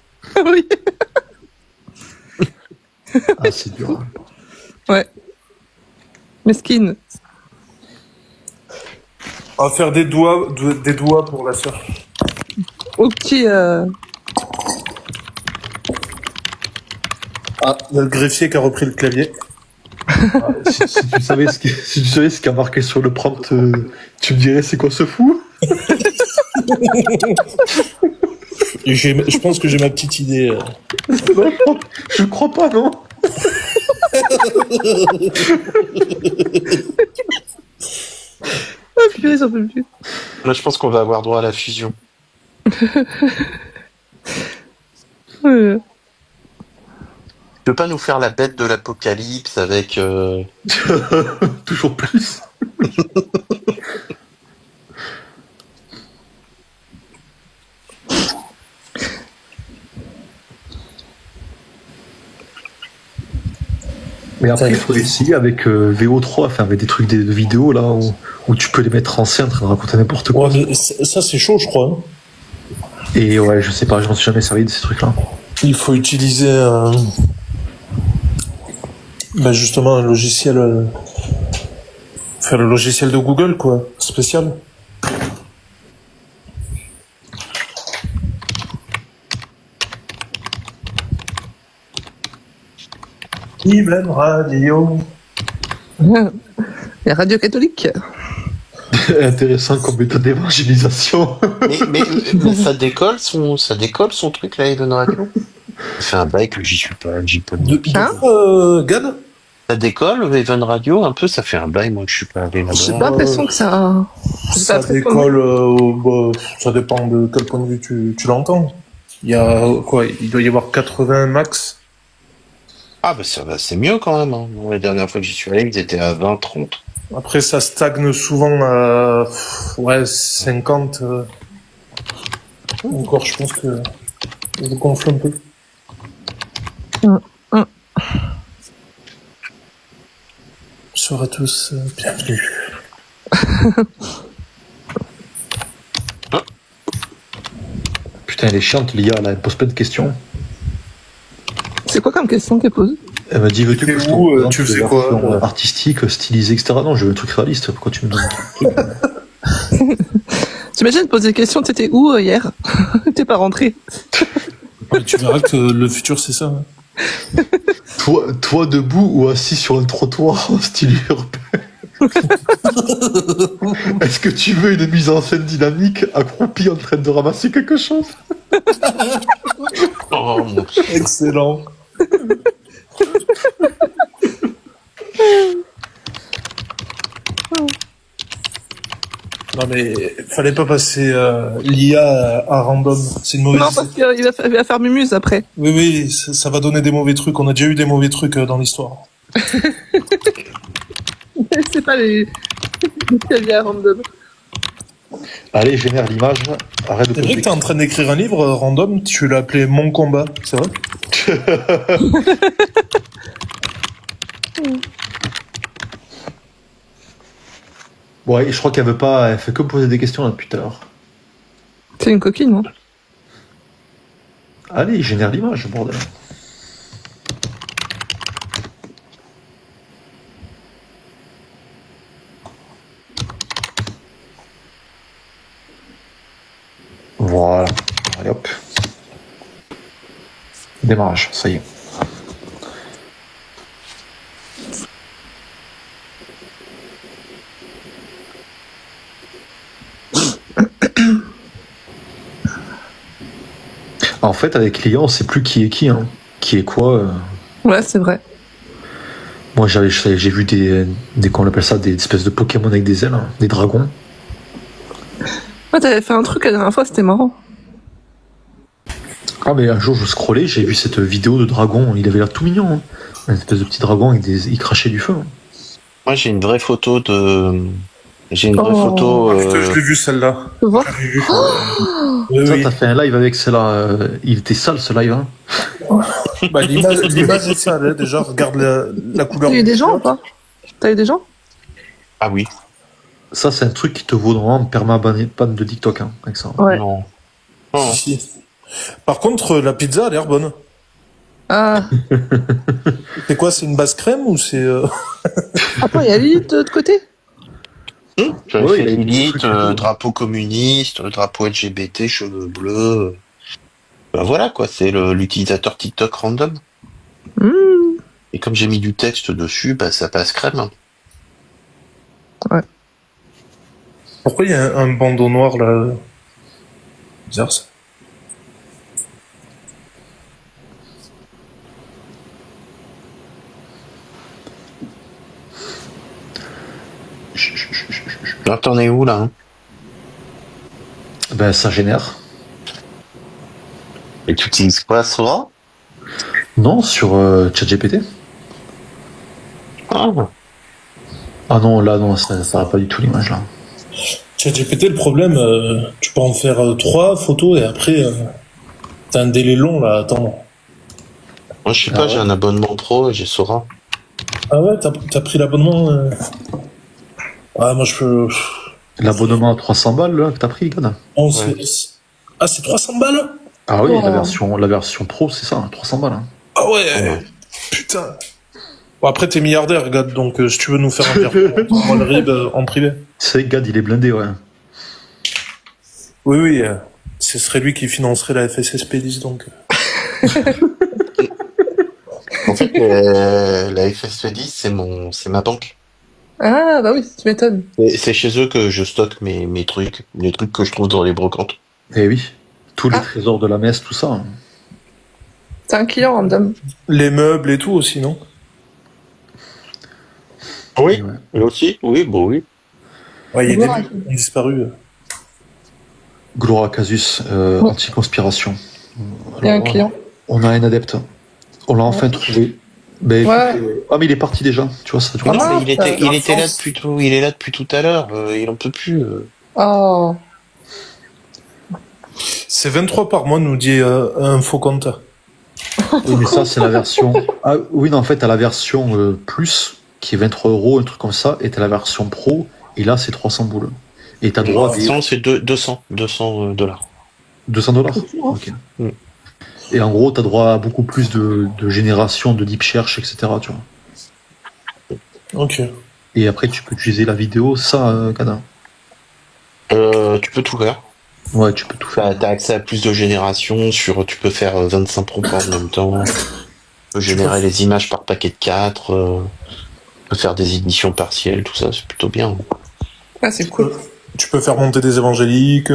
Oui. Ah, c'est dur. Hein. Ouais. Mesquine. On va faire des doigts pour la sœur. Au petit... Ah, il y a le greffier qui a repris le clavier. Ah, si tu savais ce qu'il y a marqué sur le prompt, tu me dirais c'est quoi ce fou? Je pense que j'ai ma petite idée. Je crois pas, non. Ah purée, j'en peux plus. Là, je pense qu'on va avoir droit à la fusion. Ouais. Tu peux pas nous faire la bête de l'apocalypse avec... Toujours plus. Mais après, il faut essayer avec VO3, enfin avec des trucs de vidéos là où tu peux les mettre en scène en train de raconter n'importe quoi. Ouais, mais ça c'est chaud, je crois. Hein. Et ouais, je sais pas, je m'en suis jamais servi de ces trucs-là. Il faut utiliser justement un logiciel, faire le logiciel de Google quoi, spécial. Even Radio. La radio catholique. Intéressant comme méthode d'évangélisation. mais ça décolle son truc là, Even Radio. Ça fait un bail que j'y suis pas, Depuis Gad. Ça décolle, Even Radio, un peu, ça fait un bail, moi, que je suis pas allé là-bas. J'ai pas l'impression que ça. Ça décolle, ça dépend de quel point de vue tu l'entends. Il y a, quoi, il doit y avoir 80 max. Ah, bah, ça va, c'est mieux quand même, hein. La dernière fois que j'y suis allé, ils étaient à 20, 30. Après, ça stagne souvent à, 50, encore, je pense que je gonfle un peu. Bonsoir à tous, bienvenue. Putain, elle est chiante, l'IA, là, elle pose plein de questions. C'est quoi comme question qu'elle pose? Elle m'a dit, veux-tu que je te où, présente tu des faisais quoi, versions artistiques, stylisées, etc. Non, je veux un truc réaliste. Pourquoi tu me donnes un truc T'imagines poser des questions, t'étais où hier? T'es pas rentré. Ouais, tu verras que le futur, c'est ça. Hein. Toi debout ou assis sur un trottoir en style urbain. Est-ce que tu veux une mise en scène dynamique, accroupi en train de ramasser quelque chose? Oh, mon Dieu. Excellent. Non mais fallait pas passer l'IA à random, c'est une mauvaise Non, idée. parce qu'il va faire mumuse après. Oui, ça va donner des mauvais trucs. On a déjà eu des mauvais trucs dans l'histoire. C'est pas les claviers à random. Allez, génère l'image. Arrête de C'est vrai poser que t'es en train d'écrire un livre random, tu l'as appelé Mon combat, c'est vrai? Ouais, je crois qu'elle veut pas, elle fait que poser des questions là depuis tout à l'heure. C'est une coquine, non? Allez, génère l'image, bordel. Voilà. Allez hop. Démarrage, ça y est. En fait, avec l'IA, on sait plus qui est qui, hein. Qui est quoi. Ouais, c'est vrai. Moi, j'ai vu des qu'on appelle ça, des espèces de Pokémon avec des ailes, hein, des dragons. Ouais, t'avais fait un truc la dernière fois, c'était marrant. Ah, mais un jour, je scrollais, j'ai vu cette vidéo de dragon. Il avait l'air tout mignon, hein. Une espèce de petit dragon avec il crachait du feu. Hein. Moi, j'ai une vraie photo de. J'ai une vraie photo. Putain, je l'ai vu celle-là. Tu vois? Oui, Ça, oui. t'as fait un live avec celle-là. Il était sale ce live, hein. Bah, l'image est sale, hein, déjà. Regarde la couleur. T'as eu des gens ou pas? T'as eu des gens? Ah oui. Ça, c'est un truc qui te vaut normalement perma-ban de TikTok, hein, avec ça. Ouais. Non. Non. Si. Par contre, la pizza a l'air bonne. Ah. C'est quoi, c'est une base crème ou c'est... Attends, il y a Lilith de l'autre côté? J'avais Ouais, fait il y a des Lilith, trucs et tout. drapeau communiste, drapeau LGBT, cheveux bleus. Ben voilà quoi, c'est l'utilisateur TikTok random. Et comme j'ai mis du texte dessus, bah ça passe crème. Pourquoi il y a un bandeau noir, là? Bizarre, ça. Alors t'en es où là hein? Ben, ça génère. Et tu utilises quoi, Sora? Non, sur ChatGPT. Ah. Ah non, là, non, ça va pas du tout l'image, là. ChatGPT, le problème, tu peux en faire 3 photos et après, t'as un délai long, là, attends. Moi je sais pas, ouais. j'ai un abonnement pro et j'ai Sora. Ah ouais, t'as pris l'abonnement Ah, moi, je peux... L'abonnement à 300 balles, là, que t'as pris, Gad. Non, Ouais. Ah, c'est 300 balles? Ah oui, Oh. la version pro, c'est ça, 300 balles. Hein. Ah ouais, putain. Bon, après, t'es milliardaire, regarde, donc si tu veux nous faire un virement, moi le RIB en privé. C'est Gad, il est blindé, ouais. Oui, ce serait lui qui financerait la FSSP10, donc. En fait, la FS10, c'est ma banque. Ah, bah oui, tu m'étonnes. C'est chez eux que je stocke mes trucs, les trucs que je trouve dans les brocantes. Eh oui, tous les trésors de la messe, tout ça. Hein. C'est un client random. Les meubles et tout aussi, non? Oui, Ouais. et aussi, oui, bon oui. Ouais, il y a Gloire des meubles qui ont disparu. Gloria Casus, Ouais. anti-conspiration. Il y a un Alors, client. on a un adepte. On l'a enfin trouvé. Ben, Ouais. écoute, ah, mais il est parti déjà. Tu vois, ça, tu vois. Non, Ah, mais il était là depuis tout, il est là depuis tout à l'heure. Il en peut plus. Oh. C'est 23 par mois, nous dit un faux compte. Oui, mais ça, c'est la version. Ah, oui, non, en fait, t'as la version plus, qui est 23 €, un truc comme ça, et t'as la version pro, et là, c'est 300 boules. Et t'as droit à des Non, c'est 200 $. 200 $. Ok. Mm. Et en gros, t'as droit à beaucoup plus de génération de deep search, etc. Tu vois. Ok. Et après, tu peux utiliser la vidéo, ça, Kana. Tu peux tout faire. Ouais, tu peux tout faire. T'as accès à plus de générations tu peux faire 25 propos en même temps. Tu peux générer les images par paquet de 4. Tu peux faire des éditions partielles, tout ça, c'est plutôt bien. Ah, c'est cool. Tu peux faire monter des évangéliques.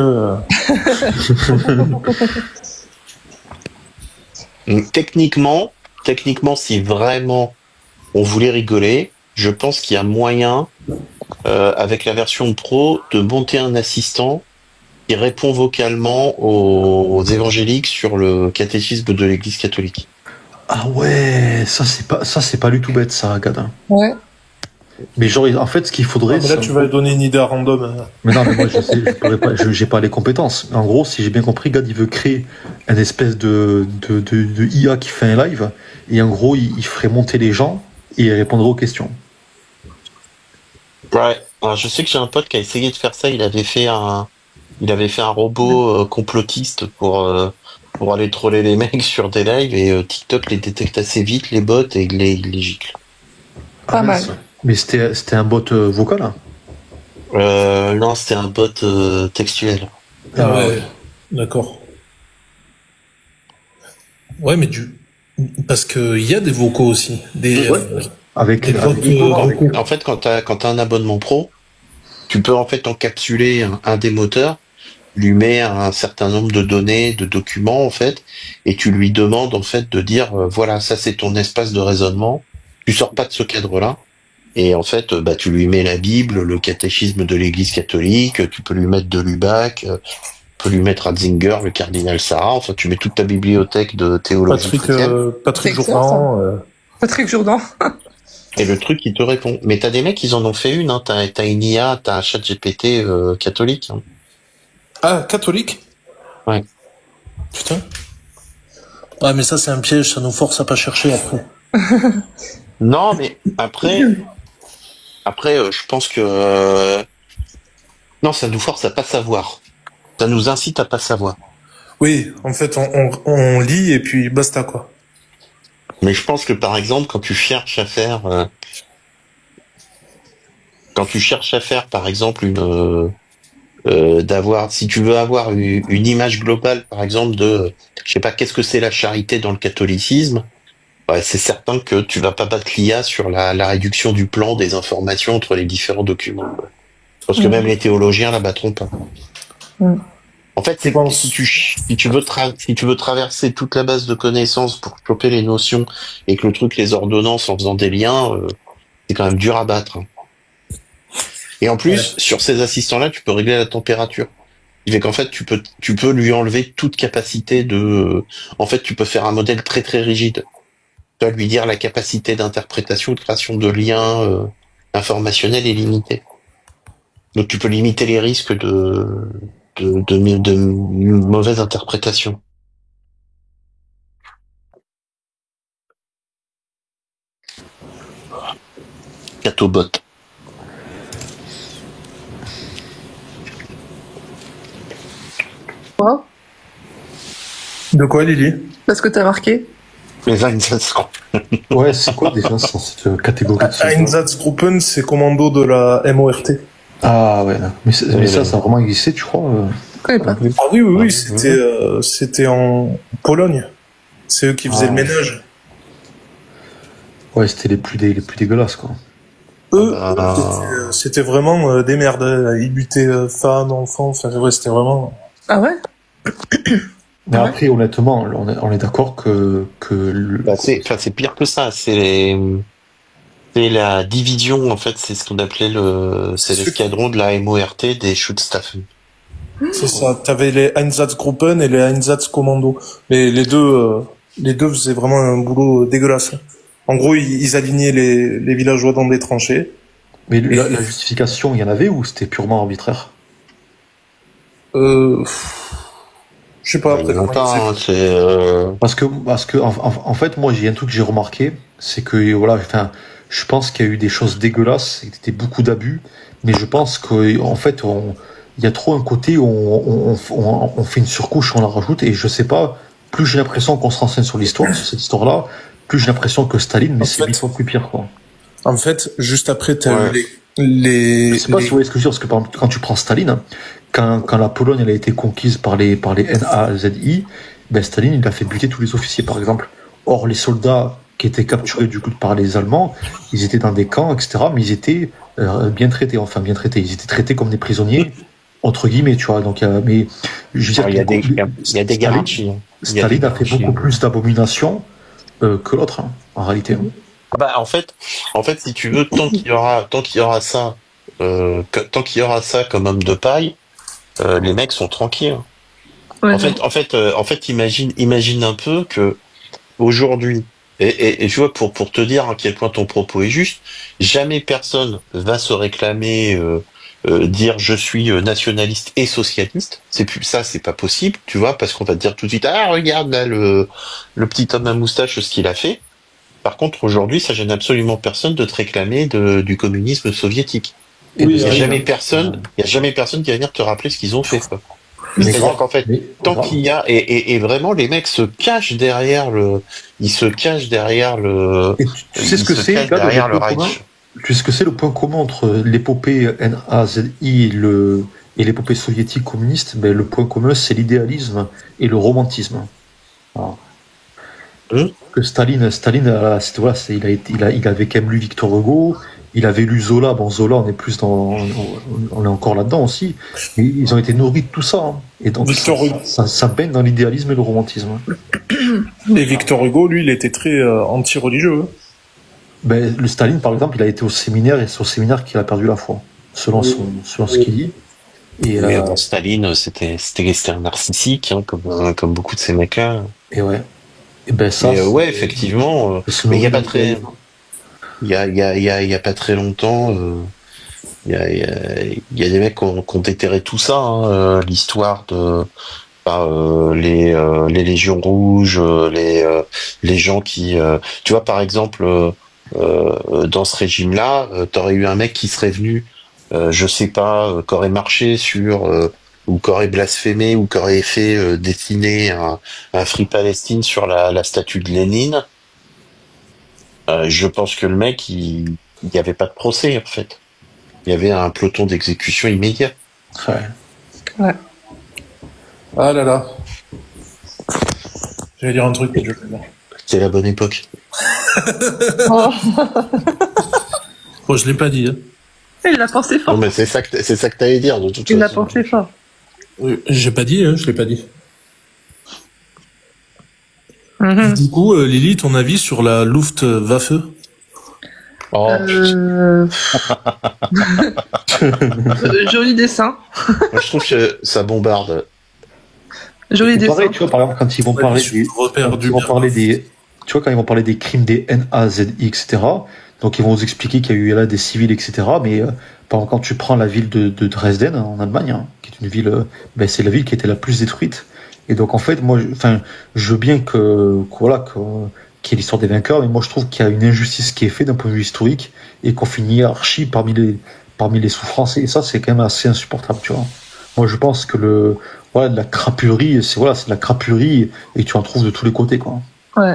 Techniquement, si vraiment on voulait rigoler, je pense qu'il y a moyen, avec la version pro, de monter un assistant qui répond vocalement aux évangéliques sur le catéchisme de l'Église catholique. Ah ouais, ça, c'est pas du tout bête, ça, Kana. Ouais. Mais genre, en fait, ce qu'il faudrait. Mais là, tu vas donner une idée à random. Mais non, mais moi, je sais, je pourrais pas, j'ai pas les compétences. En gros, si j'ai bien compris, Gad, il veut créer un espèce de IA qui fait un live, et en gros, il ferait monter les gens, et il répondrait aux questions. Ouais. Alors, je sais que j'ai un pote qui a essayé de faire ça. Il avait fait un robot complotiste pour aller troller les mecs sur des lives, et TikTok les détecte assez vite, les bots, et il les gicle. Pas mal. Mais c'était un bot vocal, hein. Non, c'était un bot textuel. Ah ouais. D'accord. Ouais, mais parce que il y a des vocaux aussi. Avec, Des avec- votes, En fait, quand t'as un abonnement pro, tu peux en fait encapsuler un des moteurs, lui mets un certain nombre de données, de documents en fait, et tu lui demandes en fait de dire voilà, ça c'est ton espace de raisonnement. Tu sors pas de ce cadre-là. Et en fait, tu lui mets la Bible, le catéchisme de l'Église catholique, tu peux lui mettre de Lubac, tu peux lui mettre Ratzinger, le cardinal Sarah, enfin tu mets toute ta bibliothèque de théologie chrétienne. Patrick C'est excellent, Jourdan. Patrick Jourdan. Et le truc, il te répond. Mais t'as des mecs, ils en ont fait une, hein. T'as une IA, t'as un chat GPT catholique. Hein. Ah, catholique? Ouais. Putain. Ah, mais ça, c'est un piège, ça nous force à pas chercher après. Non, mais après, je pense que non, ça nous force à pas savoir. Ça nous incite à pas savoir. Oui, en fait, on lit et puis basta, quoi. Mais je pense que par exemple, quand tu cherches à faire, par exemple si tu veux avoir une image globale, par exemple de, je sais pas, qu'est-ce que c'est la charité dans le catholicisme. Ouais, c'est certain que tu vas pas battre l'IA sur la réduction du plan des informations entre les différents documents. Quoi. Parce que même les théologiens la battront pas. En fait, c'est si tu veux traverser toute la base de connaissances pour choper les notions et que le truc les ordonnances en faisant des liens, c'est quand même dur à battre. Hein. Et en plus, sur ces assistants-là, tu peux régler la température. Il fait qu'en fait, tu peux lui enlever toute capacité en fait, tu peux faire un modèle très très rigide. Tu vas lui dire la capacité d'interprétation, de création de liens informationnels est limitée. Donc tu peux limiter les risques de mauvaise interprétation. Catobot. Quoi? De quoi, Lily? Parce que t'as marqué. Les Einsatzgruppen. Ouais, c'est quoi déjà dans cette catégorie de soldats? Einsatzgruppen, c'est commando de la MORT. Ah ouais, mais ça a vraiment existé, tu crois Je connais pas. Ah oui, c'était en Pologne. C'est eux qui faisaient le ménage. Ouais, c'était les plus dégueulasses, quoi. Eux, c'était vraiment des merdes. Ils butaient femmes, enfants. Enfin, ouais, c'était vraiment. Ah ouais. Mais après, honnêtement, on est d'accord que c'est pire que ça. C'est la division, en fait, c'est ce qu'on appelait c'est l'escadron de la MORT des Schutzstaffen. C'est ça. T'avais les Einsatzgruppen et les Einsatzkommando. Mais les deux faisaient vraiment un boulot dégueulasse. En gros, ils alignaient les villageois dans des tranchées. Mais la justification, il y en avait ou c'était purement arbitraire? Je sais pas. Après, Parce que en fait, moi, j'ai un truc que j'ai remarqué, c'est que voilà, enfin, je pense qu'il y a eu des choses dégueulasses, et qu'il y a beaucoup d'abus, mais je pense qu'en fait, il y a trop un côté où on fait une surcouche, on la rajoute, et je sais pas, plus j'ai l'impression qu'on se renseigne sur l'histoire, sur cette histoire-là, plus j'ai l'impression que Staline, mais c'est 8 fois plus pire, quoi. En fait, juste après, t'as eu les. Je sais pas si vous voyez ce que je veux dire, parce que par exemple, quand tu prends Staline, quand la Pologne elle a été conquise par les NAZI, ben Staline il a fait buter tous les officiers, par exemple. Or, les soldats qui étaient capturés du coup par les Allemands, ils étaient dans des camps, etc., mais ils étaient bien traités, ils étaient traités comme des prisonniers, entre guillemets, tu vois. Donc, mais je veux dire, il y a des garanties. Staline a fait beaucoup plus d'abominations que l'autre, hein, en réalité. En fait, si tu veux, tant qu'il y aura ça, tant qu'il y aura ça comme homme de paille, les mecs sont tranquilles. Ouais, En fait, imagine un peu que aujourd'hui, et tu vois, pour te dire à quel point ton propos est juste, jamais personne va se réclamer, dire je suis nationaliste et socialiste. C'est pas possible, tu vois, parce qu'on va te dire tout de suite, ah regarde là le petit homme à moustache ce qu'il a fait. Par contre, aujourd'hui, ça gêne absolument personne de te réclamer du communisme soviétique. Il y a jamais personne qui va venir te rappeler ce qu'ils ont fait, quoi. C'est-à-dire qu'en fait, tant qu'il y a, et vraiment, les mecs se cachent derrière ils se cachent derrière Et tu sais ce que c'est, derrière le Reich. Tu sais ce que c'est le point commun entre l'épopée NAZI et l'épopée soviétique communiste? Ben, le point commun, c'est l'idéalisme et le romantisme. Voilà. Que Staline, il avait quand même lu Victor Hugo, il avait lu Zola. Bon, Zola, on est encore là-dedans aussi. Mais ils ont été nourris de tout ça, hein. Et donc, ça baigne dans l'idéalisme et le romantisme. Et Victor Hugo, lui, il était très anti-religieux. Ben, le Staline, par exemple, il a été au séminaire, et c'est au séminaire qu'il a perdu la foi, selon ce qu'il dit. Mais Staline, c'était un narcissique, hein, comme beaucoup de ces mecs-là. Et ouais. Et ben ça. Ouais, effectivement. Mais il y a pas très, il y a pas très longtemps, il y a des mecs qui ont déterré tout ça, hein, l'histoire de les légions rouges, les gens qui, tu vois, par exemple, dans ce régime-là, t'aurais eu un mec qui serait venu, je sais pas, qui aurait marché sur ou qui aurait blasphémé, ou qui aurait fait dessiner un Free Palestine sur la statue de Lénine. Je pense que le mec, il y avait pas de procès, en fait. Il y avait un peloton d'exécution immédiat. Ouais. Ah là là. J'allais dire un truc, mais je sais pas. C'est la bonne époque. Oh. Bon, je l'ai pas dit, hein. Il l'a pensé fort. Non, mais c'est ça que t'allais dire, de toute façon. Il l'a pensé fort. J'ai pas dit, hein, je l'ai pas dit. Mm-hmm. Du coup, Lily, ton avis sur la Luftwaffe? Joli dessin. Moi, je trouve que ça bombarde. Joli dessin. Pareil, tu vois, par exemple, quand ils vont parler des crimes des NAZI, etc., donc ils vont vous expliquer qu'il y a eu là des civils, etc., mais par exemple, quand tu prends la ville de Dresden, en Allemagne, hein, qui est une ville, c'est la ville qui était la plus détruite. Et donc, en fait, moi, je veux bien qu'il y ait l'histoire des vainqueurs, mais moi, je trouve qu'il y a une injustice qui est faite d'un point de vue historique, et qu'on fait une hiérarchie parmi les souffrances, et ça, c'est quand même assez insupportable, tu vois. Moi, je pense que de la crapulerie, c'est de la crapulerie, et tu en trouves de tous les côtés, quoi. Ouais.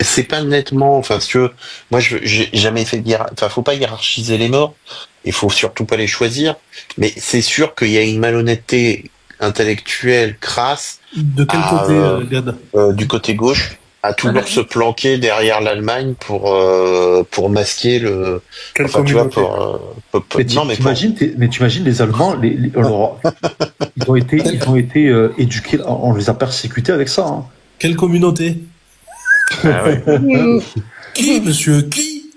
C'est pas nettement, enfin, si tu veux, moi, j'ai jamais fait faut pas hiérarchiser les morts, il faut surtout pas les choisir, mais c'est sûr qu'il y a une malhonnêteté intellectuelle crasse. De quel côté, Gad? Du côté gauche. à toujours se planquer derrière l'Allemagne pour masquer le. Quelle Enfin, tu vois, communauté. non, mais t'imagines les Allemands, alors, ils ont été éduqués, on les a persécutés avec ça. Hein. Quelle communauté? Ah ouais. Qui, monsieur? Qui?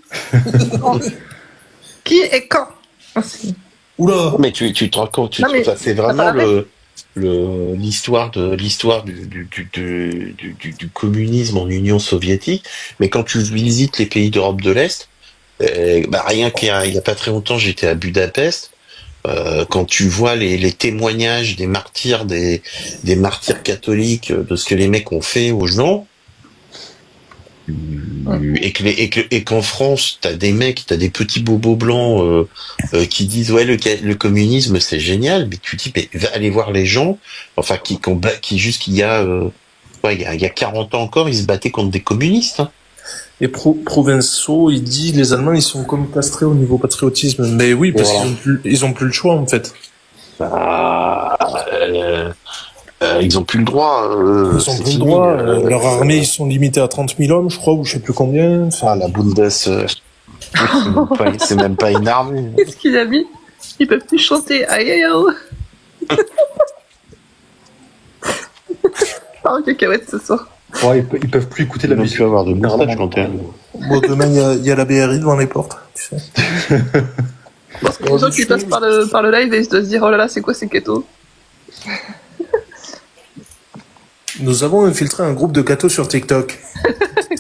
Qui et quand? Oula! Mais tu te rends compte, Non, mais ça, c'est ça vraiment paraît. l'histoire du communisme en Union soviétique. Mais quand tu visites les pays d'Europe de l'Est, rien il y a pas très longtemps, j'étais à Budapest. Quand tu vois les témoignages des martyrs des martyrs catholiques de ce que les mecs ont fait aux gens, et qu'en France t'as des petits bobos blancs qui disent ouais le communisme c'est génial, mais tu dis mais va aller voir les gens, enfin qui juste il y a 40 ans encore ils se battaient contre des communistes. Hein. Et Provençaux, il dit les Allemands ils sont comme castrés au niveau patriotisme. Mais oui, parce Voilà. qu'ils ont plus le choix en fait. Ils ont plus le droit. Ils ont plus le droit. Leur armée ils sont limités à 30 000 hommes, je crois, ou je sais plus combien. Enfin, La Bundes, c'est même pas une armée. Qu'est-ce qu'il a mis? Ils peuvent plus chanter. Aïe aïe aïe. Oh, cacahuète ce soir. Ouais, ils peuvent plus écouter la Ils n'ont musique. plus avoir de moustache quand t'es. bon, demain il y a la BRI devant les portes, tu sais. Parce que les gens qui passent par le live et ils doivent se dire oh là là, c'est quoi ces ketos? Nous avons infiltré un groupe de cathos sur TikTok.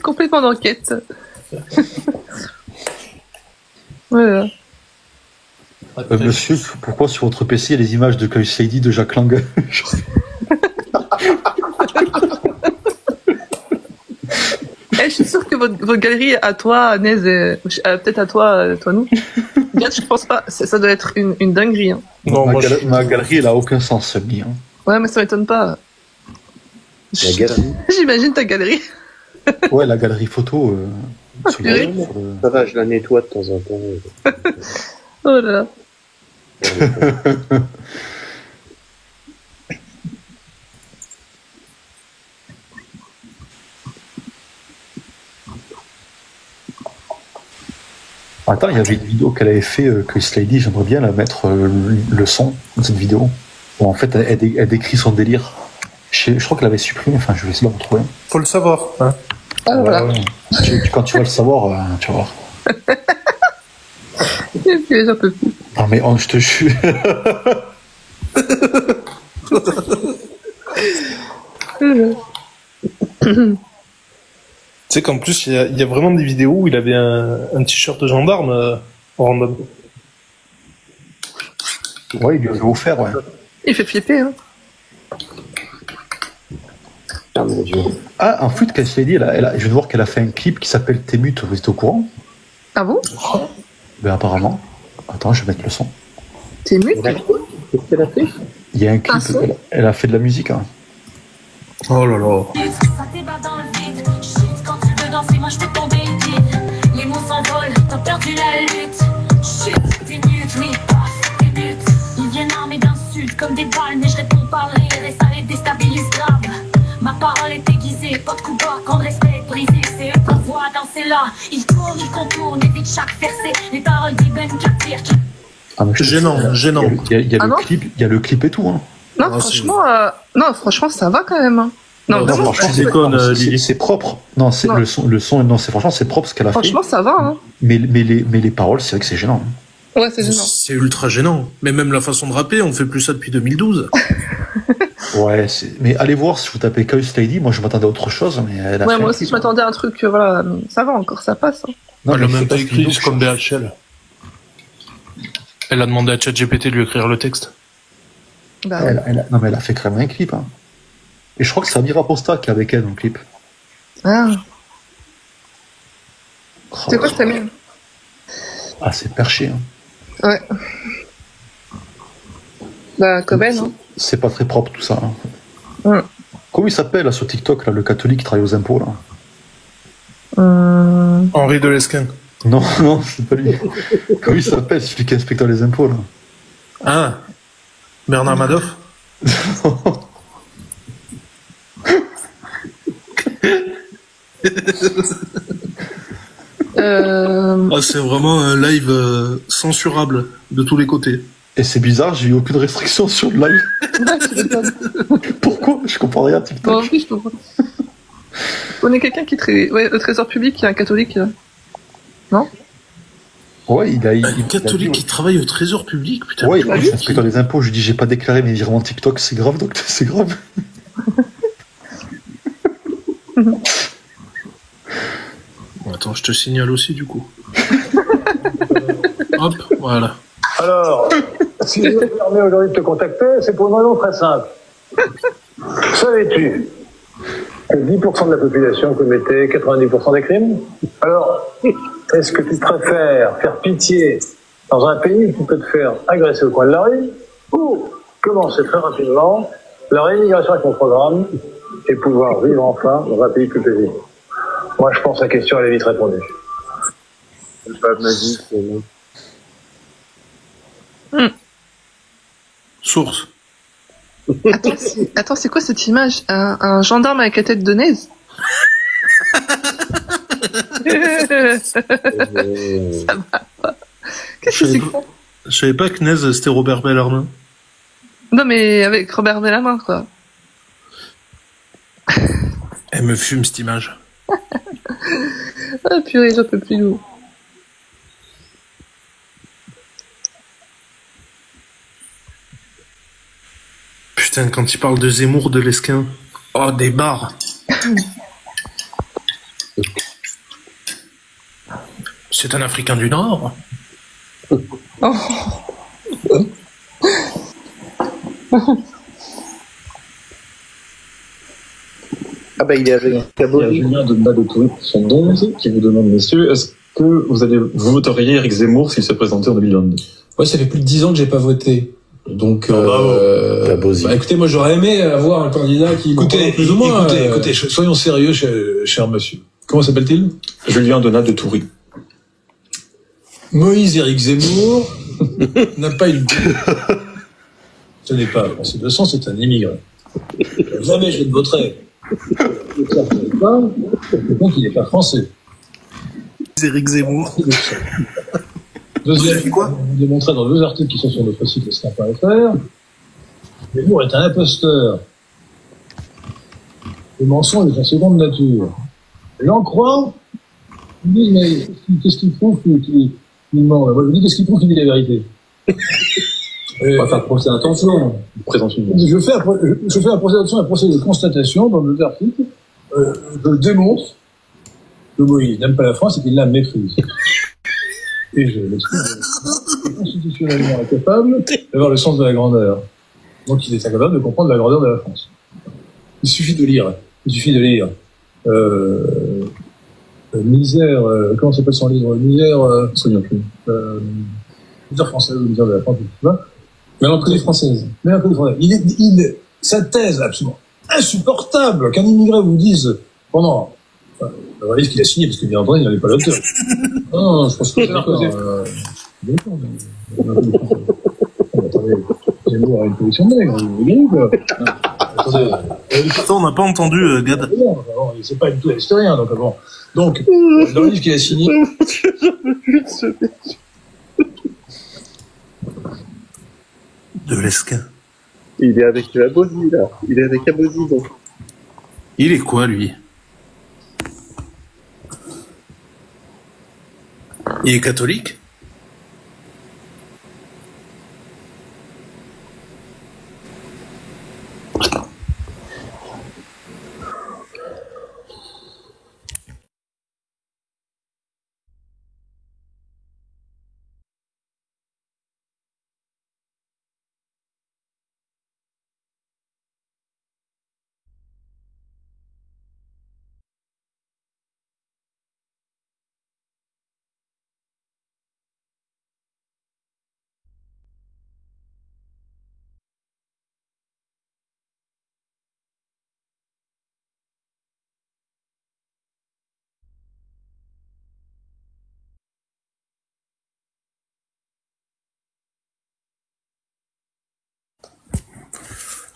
Complètement d'enquête. Voilà. Monsieur, pourquoi sur votre PC il y a les images de Chaos Lady de Jacques Lang? Je suis sûre que votre galerie à toi, Nez, peut-être à toi nous. Regarde, je pense pas. Ça doit être une dinguerie. Hein. Non, Ma galerie, elle a aucun sens, celle-ci. Hein. Ouais, mais ça m'étonne pas. La galerie. J'imagine ta galerie. Ouais, la galerie photo. Sur purée. le- Ça va, je la nettoie de temps en temps. Oh là là. Attends, il y avait une vidéo qu'elle avait fait, Chris Lady, j'aimerais bien la mettre le son de cette vidéo. Où en fait, elle décrit son délire. Je crois qu'elle avait supprimé, enfin, je vais essayer de la retrouver. faut le savoir. Hein. Ah voilà. Ouais. Quand tu vas le savoir, tu vas voir. Et puis j'en peux plus. Non, mais je te jure. Tu sais qu'en plus, il y a vraiment des vidéos où il avait un t-shirt de gendarme en random. Ouais, il lui avait offert, ouais. Il fait flipper, hein. Ah mon Dieu. Ah, en flûte, Chris Lady, je viens de voir qu'elle a fait un clip qui s'appelle Témute, vous êtes au courant? Ah bon? Ben apparemment. Attends, je vais mettre le son. T'es muet? Qu'est-ce qu'elle a fait? Il y a un clip, Ah, son elle a fait de la musique. Hein. Oh là là. Ça débat dans le vide. Shit, quand tu veux danser, moi je fais tomber le vide. Les mots s'envolent, t'as perdu la lutte. Shit, t'es mute, oui, paf, t'es mute. Ils viennent armés d'insultes comme des balles, mais je réponds par rire et ça les déstabilise grave. Ma parole est aiguisée, pas de coup bas, quand le respect est brisé, c'est eux qu'on voit danser là. Ils tournent, ils contournent, évitent chaque versé. Les paroles d'Ibn Kathir. Ah, mais Gênant, gênant. Il y a Ah le non clip, il y a le clip et tout. Hein. Non, Ah, franchement, ça va quand même. Hein. Non, Non, vraiment, franchement, c'est- déconne, C'est Lily. c'est propre. Non, c'est Non. le son. Non, c'est franchement, c'est propre ce qu'elle a fait. franchement, ça va. Hein. Mais les paroles, c'est vrai que c'est gênant. Hein. Ouais, c'est gênant. C'est ultra gênant. Mais même la façon de rapper, on fait plus ça depuis 2012. Ouais, mais allez voir si vous tapez Chaos Lady. Moi, je m'attendais à autre chose, mais elle a Ouais, fait moi un aussi, clip, je m'attendais à un truc, voilà, ça va encore, ça passe. Hein. Non, Elle a mais même c'est pas parce écrit, que c'est comme BHL. Elle a demandé à ChatGPT de lui écrire le texte. Bah, Non, mais elle a fait quand même un clip. Hein. Et je crois que c'est Amira Posta qui est avec elle dans le clip. ah, Oh, c'est quoi que t'as mis? Ah, c'est perché. Hein. Ouais. Bah, Coben, hein. C'est pas très propre tout ça. Hein. Ouais. Comment il s'appelle là, sur TikTok, là, le catholique qui travaille aux impôts là? Henri Delesquin. Non, non, c'est pas lui. Comment il s'appelle, celui qui inspecte les impôts là? Ah, Bernard Madoff. Ah, c'est vraiment un live censurable de tous les côtés. Et c'est bizarre, j'ai eu aucune restriction sur le live. Pourquoi? Je comprends rien, TikTok. Bon, oui, je comprends. On est quelqu'un qui est très... Ouais, au trésor public, qui est un catholique. Non? Ouais, il a Un catholique qui travaille au trésor public, putain. Ouais, tu il vois, a fait dans les impôts, je lui dis j'ai pas déclaré mes virements TikTok, c'est grave, donc c'est grave. Bon, attends, je te signale aussi du coup. Hop, voilà. Alors, si je me permets aujourd'hui de te contacter, c'est pour une raison très simple. Savais-tu que 10% de la population commettait 90% des crimes? Alors, est-ce que tu préfères faire pitié dans un pays qui peut te faire agresser au coin de la rue, ou commencer très rapidement la réimmigration avec mon programme et pouvoir vivre enfin dans un pays plus paisible? Moi, je pense que la question, elle est vite répondue. C'est pas magique, c'est non. Source. Attends, c'est quoi cette image? Un gendarme avec la tête de naise? Ça va pas. Qu'est-ce que c'est que ça? Je savais pas que Nez c'était Robert Bellarmin. Non, mais avec Robert Bellarmin, quoi. Elle me fume cette image. Ah purée, j'en peux plus, nous. Putain, quand il parle de Zemmour, de Lesquin. Oh, des bars. C'est un Africain du Nord. Oh. Ah bah il est avec Il y a Julien de Toury pour son 11 qui vous demande, messieurs, est-ce que vous voteriez Éric Zemmour s'il se présentait en 2022? Ouais, ça fait plus de 10 ans que j'ai pas voté. Donc, écoutez, moi j'aurais aimé avoir un candidat qui Écoutez, plus ou moins. écoutez, soyons sérieux, cher monsieur. Comment s'appelle-t-il? Julien Donat de Toury. Moïse Éric Zemmour n'a pas une. Ce n'est pas un Français de sang, c'est un immigré. Jamais je ne voterai. Donc il n'est pas français. Éric Zemmour. Deuxième, vous démontrez dans 2 articles qui sont sur notre site lestin.fr, Zemmour est un imposteur. Le mensonge est en seconde nature. J'en crois. Ils disent, mais qu'est-ce qu'il prouve qu'il ment? Moi, je dis, qu'est-ce qu'il prouve qu'il dit la vérité? On va faire procès d'intention. Je fais un procès d'intention, un procès de constatation dans 2 articles. Je démontre que Moïse n'aime pas la France et qu'il la méprise. Et je l'explique constitutionnellement incapable d'avoir le sens de la grandeur. Donc il est incapable de comprendre la grandeur de la France. Il suffit de lire. Misère, comment s'appelle son livre? Misère, misère française, misère de la France, tu vois. Mélancolie française. Sa thèse absolument insupportable qu'un immigré vous dise pendant le livre qu'il a signé, parce que bien entendu, il n'avait pas l'auteur. Non, je pense que c'est d'accord. Attendez, Zemmour a une position maigre, vous voyez, quoi. Attendez. Ça, on n'a pas entendu, Gad. Non, c'est pas du tout un historien, donc bon. Donc, dans le livre qu'il a signé. De Lesquin. Il est avec Abosi, là. Il est avec Abosi, donc. Il est quoi, lui? Il est catholique?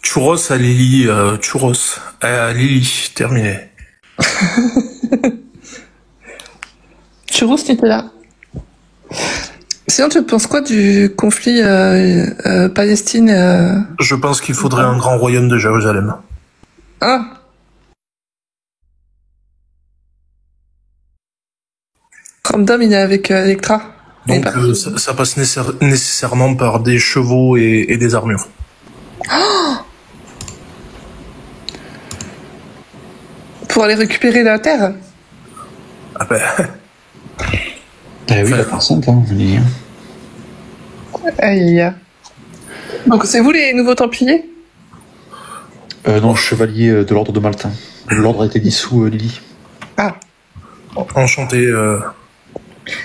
Churros à Lily, churros à Lily, terminé. Churros n'était là. Sinon, tu penses quoi du conflit Palestine Je pense qu'il faudrait un grand royaume de Jérusalem. Ah. Random, il est avec Electra. Donc ça passe nécessairement par des chevaux et des armures. Oh, pour aller récupérer la terre. Ah ben... Eh oui, la personne, quand même. Aïe, aïe, aïe. Donc c'est vous les nouveaux Templiers? Non, chevalier de l'ordre de Malte. L'ordre a été dissous, Lily. Ah. Enchanté.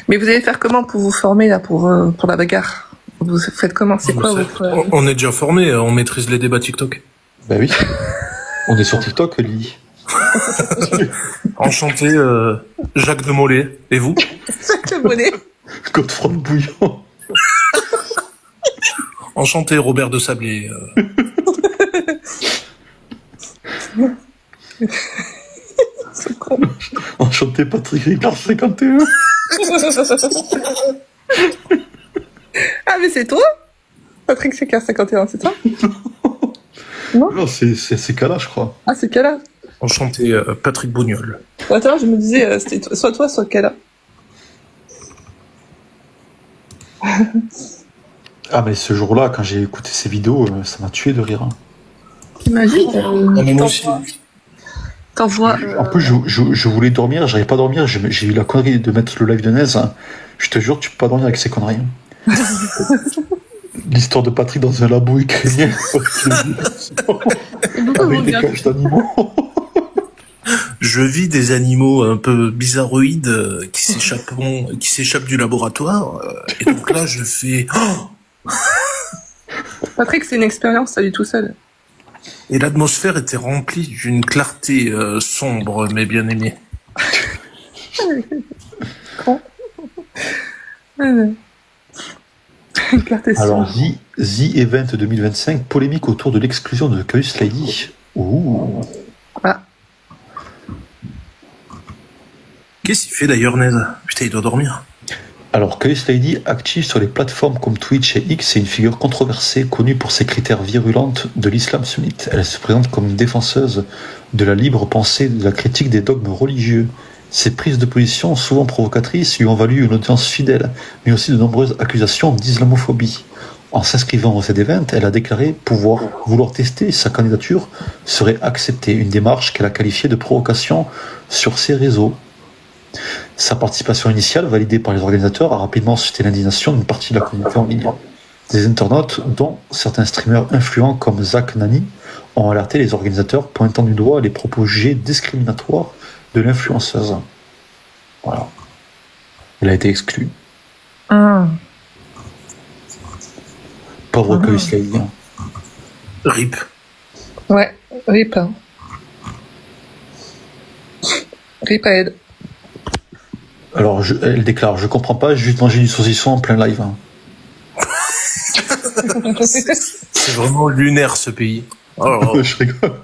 Mais vous allez faire comment pour vous former là pour la bagarre? Vous faites comment? C'est quoi votre... On est déjà formé, on maîtrise les débats TikTok. Bah oui. On est sur TikTok, Lily. Enchanté, Jacques de Molay. Et vous? Jacques de Molay. Godefroy de Bouillon. Enchanté, Robert de Sablé. C'est con. Enchanté, Patrick Ricard 51. Ah mais c'est toi? Patrick Ricard 51, c'est ça? Non, c'est Kala, je crois. Ah, c'est Kala. Enchanté, Patrick Bougnol. Attends, je me disais, c'était soit toi, soit Kala. Ah, mais ce jour-là, quand j'ai écouté ces vidéos, ça m'a tué de rire. Hein. T'imagines T'envoies. En plus, je voulais dormir, j'arrivais pas à dormir, j'ai eu la connerie de mettre le live de Nez. Hein. Je te jure, tu peux pas dormir avec ces conneries. Hein. L'histoire de Patrick dans un labo ukrainien. Avec des cages d'animaux. Je vis des animaux un peu bizarroïdes qui s'échappent du laboratoire. Et donc là, je fais... Patrick, c'est une expérience à lui tout seul. Et l'atmosphère était remplie d'une clarté sombre, mais bien aimée. Con. Alors, The Event 2025, polémique autour de l'exclusion de Chaos Lady. Ouh. Ah. Qu'est-ce qu'il fait d'ailleurs, Nez? Putain, il doit dormir. Alors, Chaos Lady, active sur les plateformes comme Twitch et X, est une figure controversée, connue pour ses critères virulentes de l'islam sunnite. Elle se présente comme une défenseuse de la libre pensée et de la critique des dogmes religieux. Ses prises de position, souvent provocatrices, lui ont valu une audience fidèle, mais aussi de nombreuses accusations d'islamophobie. En s'inscrivant au cet event, elle a déclaré vouloir tester sa candidature serait acceptée, une démarche qu'elle a qualifiée de provocation sur ses réseaux. Sa participation initiale, validée par les organisateurs, a rapidement suscité l'indignation d'une partie de la communauté en ligne. Des internautes, dont certains streamers influents comme Zach Nani, ont alerté les organisateurs, pointant du doigt les propos jugés discriminatoires de l'influenceuse. Voilà. Elle a été exclue. Ah. Pauvre Chaos Lady. RIP. Ouais, RIP. RIP à elle. Alors, elle déclare, je comprends pas, j'ai juste mangé du saucisson en plein live. Hein. C'est vraiment lunaire, ce pays. Oh. Je rigole.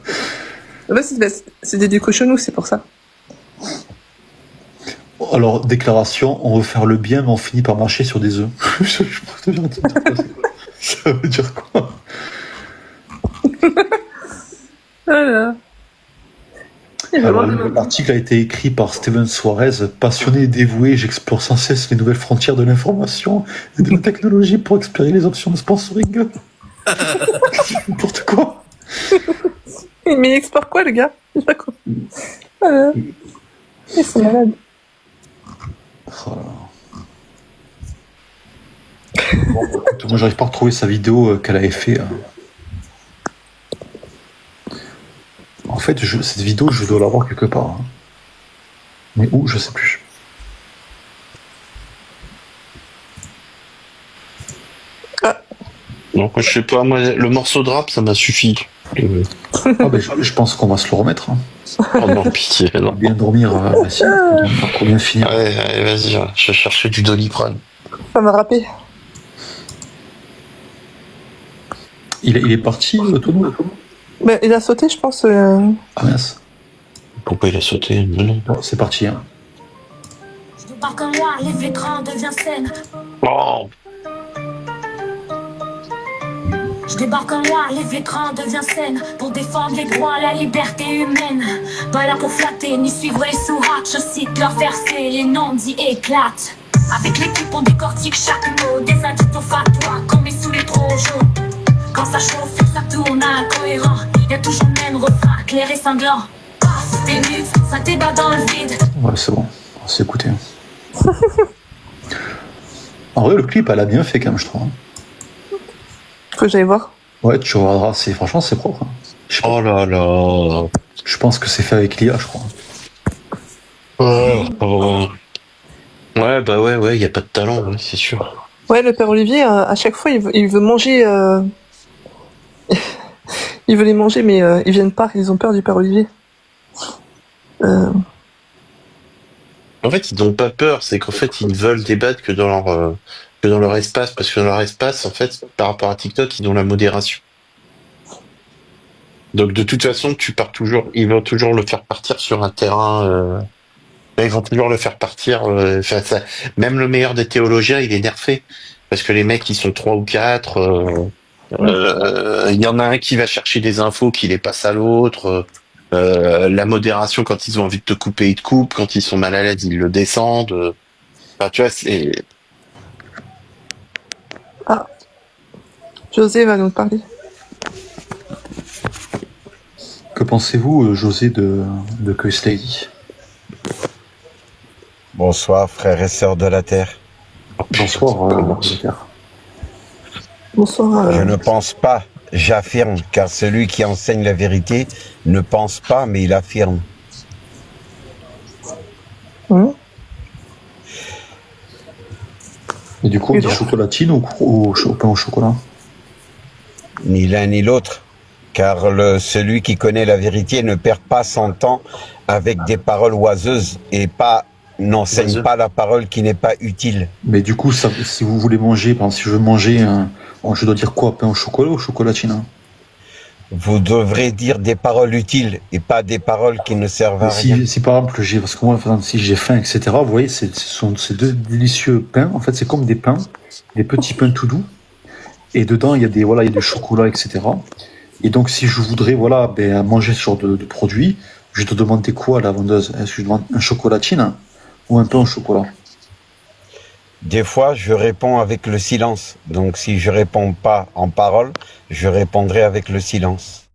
C'est des cochonous, c'est pour ça. Alors, déclaration, on veut faire le bien, mais on finit par marcher sur des œufs. Ça veut dire quoi? Voilà. Alors, l'article a été écrit par Steven Suarez, passionné et dévoué, j'explore sans cesse les nouvelles frontières de l'information et de la technologie pour explorer les options de sponsoring. C'est n'importe quoi. Mais il exporte quoi, le gars? J'ai pas compris. Ils sont malades. Oh bon, écoute, moi, j'arrive pas à retrouver sa vidéo qu'elle avait fait. En fait, cette vidéo, je dois l'avoir quelque part. Hein. Mais où, je sais plus. Non, je sais pas, moi, le morceau de rap, ça m'a suffi. Ah, ben, je pense qu'on va se le remettre. Hein. Oh non, pitié, non. Bien dormir, si, pour bien finir. Ouais, allez, vas-y, je vais chercher du Doliprane. Ça m'a râpé. Il est parti, Tono? Ben, il a sauté, je pense. Ah mince. Pourquoi il a sauté? Bon, c'est parti. Hein. Par comme moi, les écrans deviennent scène. Oh. Je débarque en noir, les écrans deviennent scène. Pour défendre les droits, la liberté humaine. Pas là pour flatter, ni suivre les sourates. Je cite leurs versets, les non-dits éclatent. Avec l'équipe on décortique chaque mot. Des addicts au fatwa, qu'on met sous les projos. Quand ça chauffe et que ça tourne incohérent, y'a toujours le même refrain, clair et cinglant. Paf, t'es mute, ça débat dans le vide. Ouais, c'est bon, on s'est écouté. En vrai, le clip, elle a bien fait quand même, je trouve. Faut que j'aille voir. Ouais, tu regarderas, franchement, c'est propre. Oh là là. Je pense que c'est fait avec l'IA, je crois. Oh. Ouais, bah ouais, y a pas de talent, ouais, c'est sûr. Ouais, le père Olivier, à chaque fois, il veut manger. Il veut les manger, mais ils viennent pas. Ils ont peur du père Olivier. En fait, ils n'ont pas peur, c'est qu'en fait, ils veulent débattre que dans leur espace, parce que dans leur espace, en fait, par rapport à TikTok, ils ont la modération. Donc, de toute façon, ils vont toujours le faire partir sur un terrain. Ils vont toujours le faire partir. Même le meilleur des théologiens, il est nerfé, parce que les mecs, ils sont 3 ou 4. Il y en a un qui va chercher des infos, qui les passe à l'autre. La modération, quand ils ont envie de te couper, ils te coupent. Quand ils sont mal à l'aise, ils le descendent. Enfin, tu vois, c'est... Ah, José va nous parler. Que pensez-vous, José, de Curse Lady? Bonsoir, frères et sœurs de la Terre. Bonsoir, de la Terre. Bonsoir. Je ne pense pas, j'affirme, car celui qui enseigne la vérité ne pense pas, mais il affirme. Et du coup, on dit chocolatine ou pain au chocolat? Ni l'un ni l'autre, car celui qui connaît la vérité ne perd pas son temps avec des paroles oiseuses et n'enseigne pas la parole qui n'est pas utile. Mais du coup, si vous voulez manger, par exemple, si je veux manger, je dois dire quoi? Pain au chocolat ou chocolatine? Vous devrez dire des paroles utiles et pas des paroles qui ne servent à rien. Si par exemple, parce que moi, par exemple, si j'ai faim, etc., vous voyez, ce sont ces deux délicieux pains. En fait, c'est comme des pains, des petits pains tout doux. Et dedans, il y a du chocolat, etc. Et donc, si je voudrais, manger ce genre de produit, je te demandais quoi à la vendeuse? Est-ce que je demande un chocolatine ou un pain au chocolat? Des fois, je réponds avec le silence. Donc, si je réponds pas en parole, je répondrai avec le silence.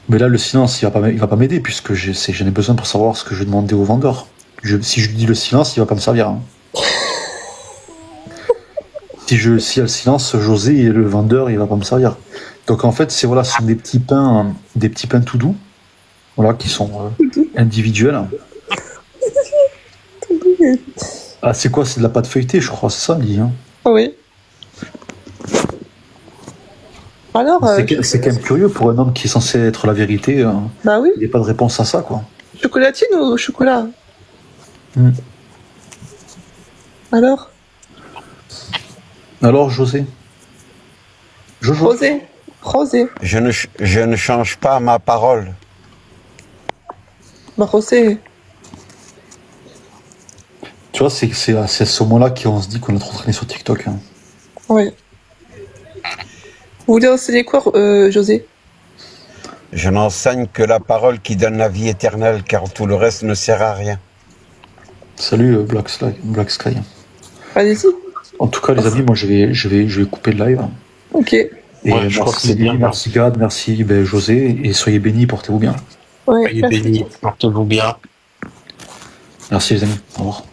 Mais là, le silence, il va pas m'aider puisque j'en ai besoin pour savoir ce que je vais demander au vendeur. Si je lui dis le silence, il va pas me servir. Hein. S'il y a le silence, José et le vendeur, il va pas me servir. Donc en fait, ce sont des petits pains tout doux, qui sont individuels. Ah, c'est quoi? C'est de la pâte feuilletée, je crois, c'est ça, dit. Hein. Oui. Alors, c'est quand même curieux pour un homme qui est censé être la vérité. Bah oui. Il n'y a pas de réponse à ça, quoi. Chocolatine ou chocolat? Alors, José. José. Je ne change pas ma parole. Bah, José. Tu vois, c'est à ce moment-là qu'on se dit qu'on est trop traîné sur TikTok. Hein. Oui. Vous voulez enseigner quoi, José? Je n'enseigne que la parole qui donne la vie éternelle, car tout le reste ne sert à rien. Salut Black Sky. Allez-y. En tout cas, les amis, moi je vais couper le live. Ok. Et je crois que c'est bien. Merci Gad, merci José, et soyez bénis, portez-vous bien. Ouais, soyez bénis, portez-vous bien. Merci les amis, au revoir.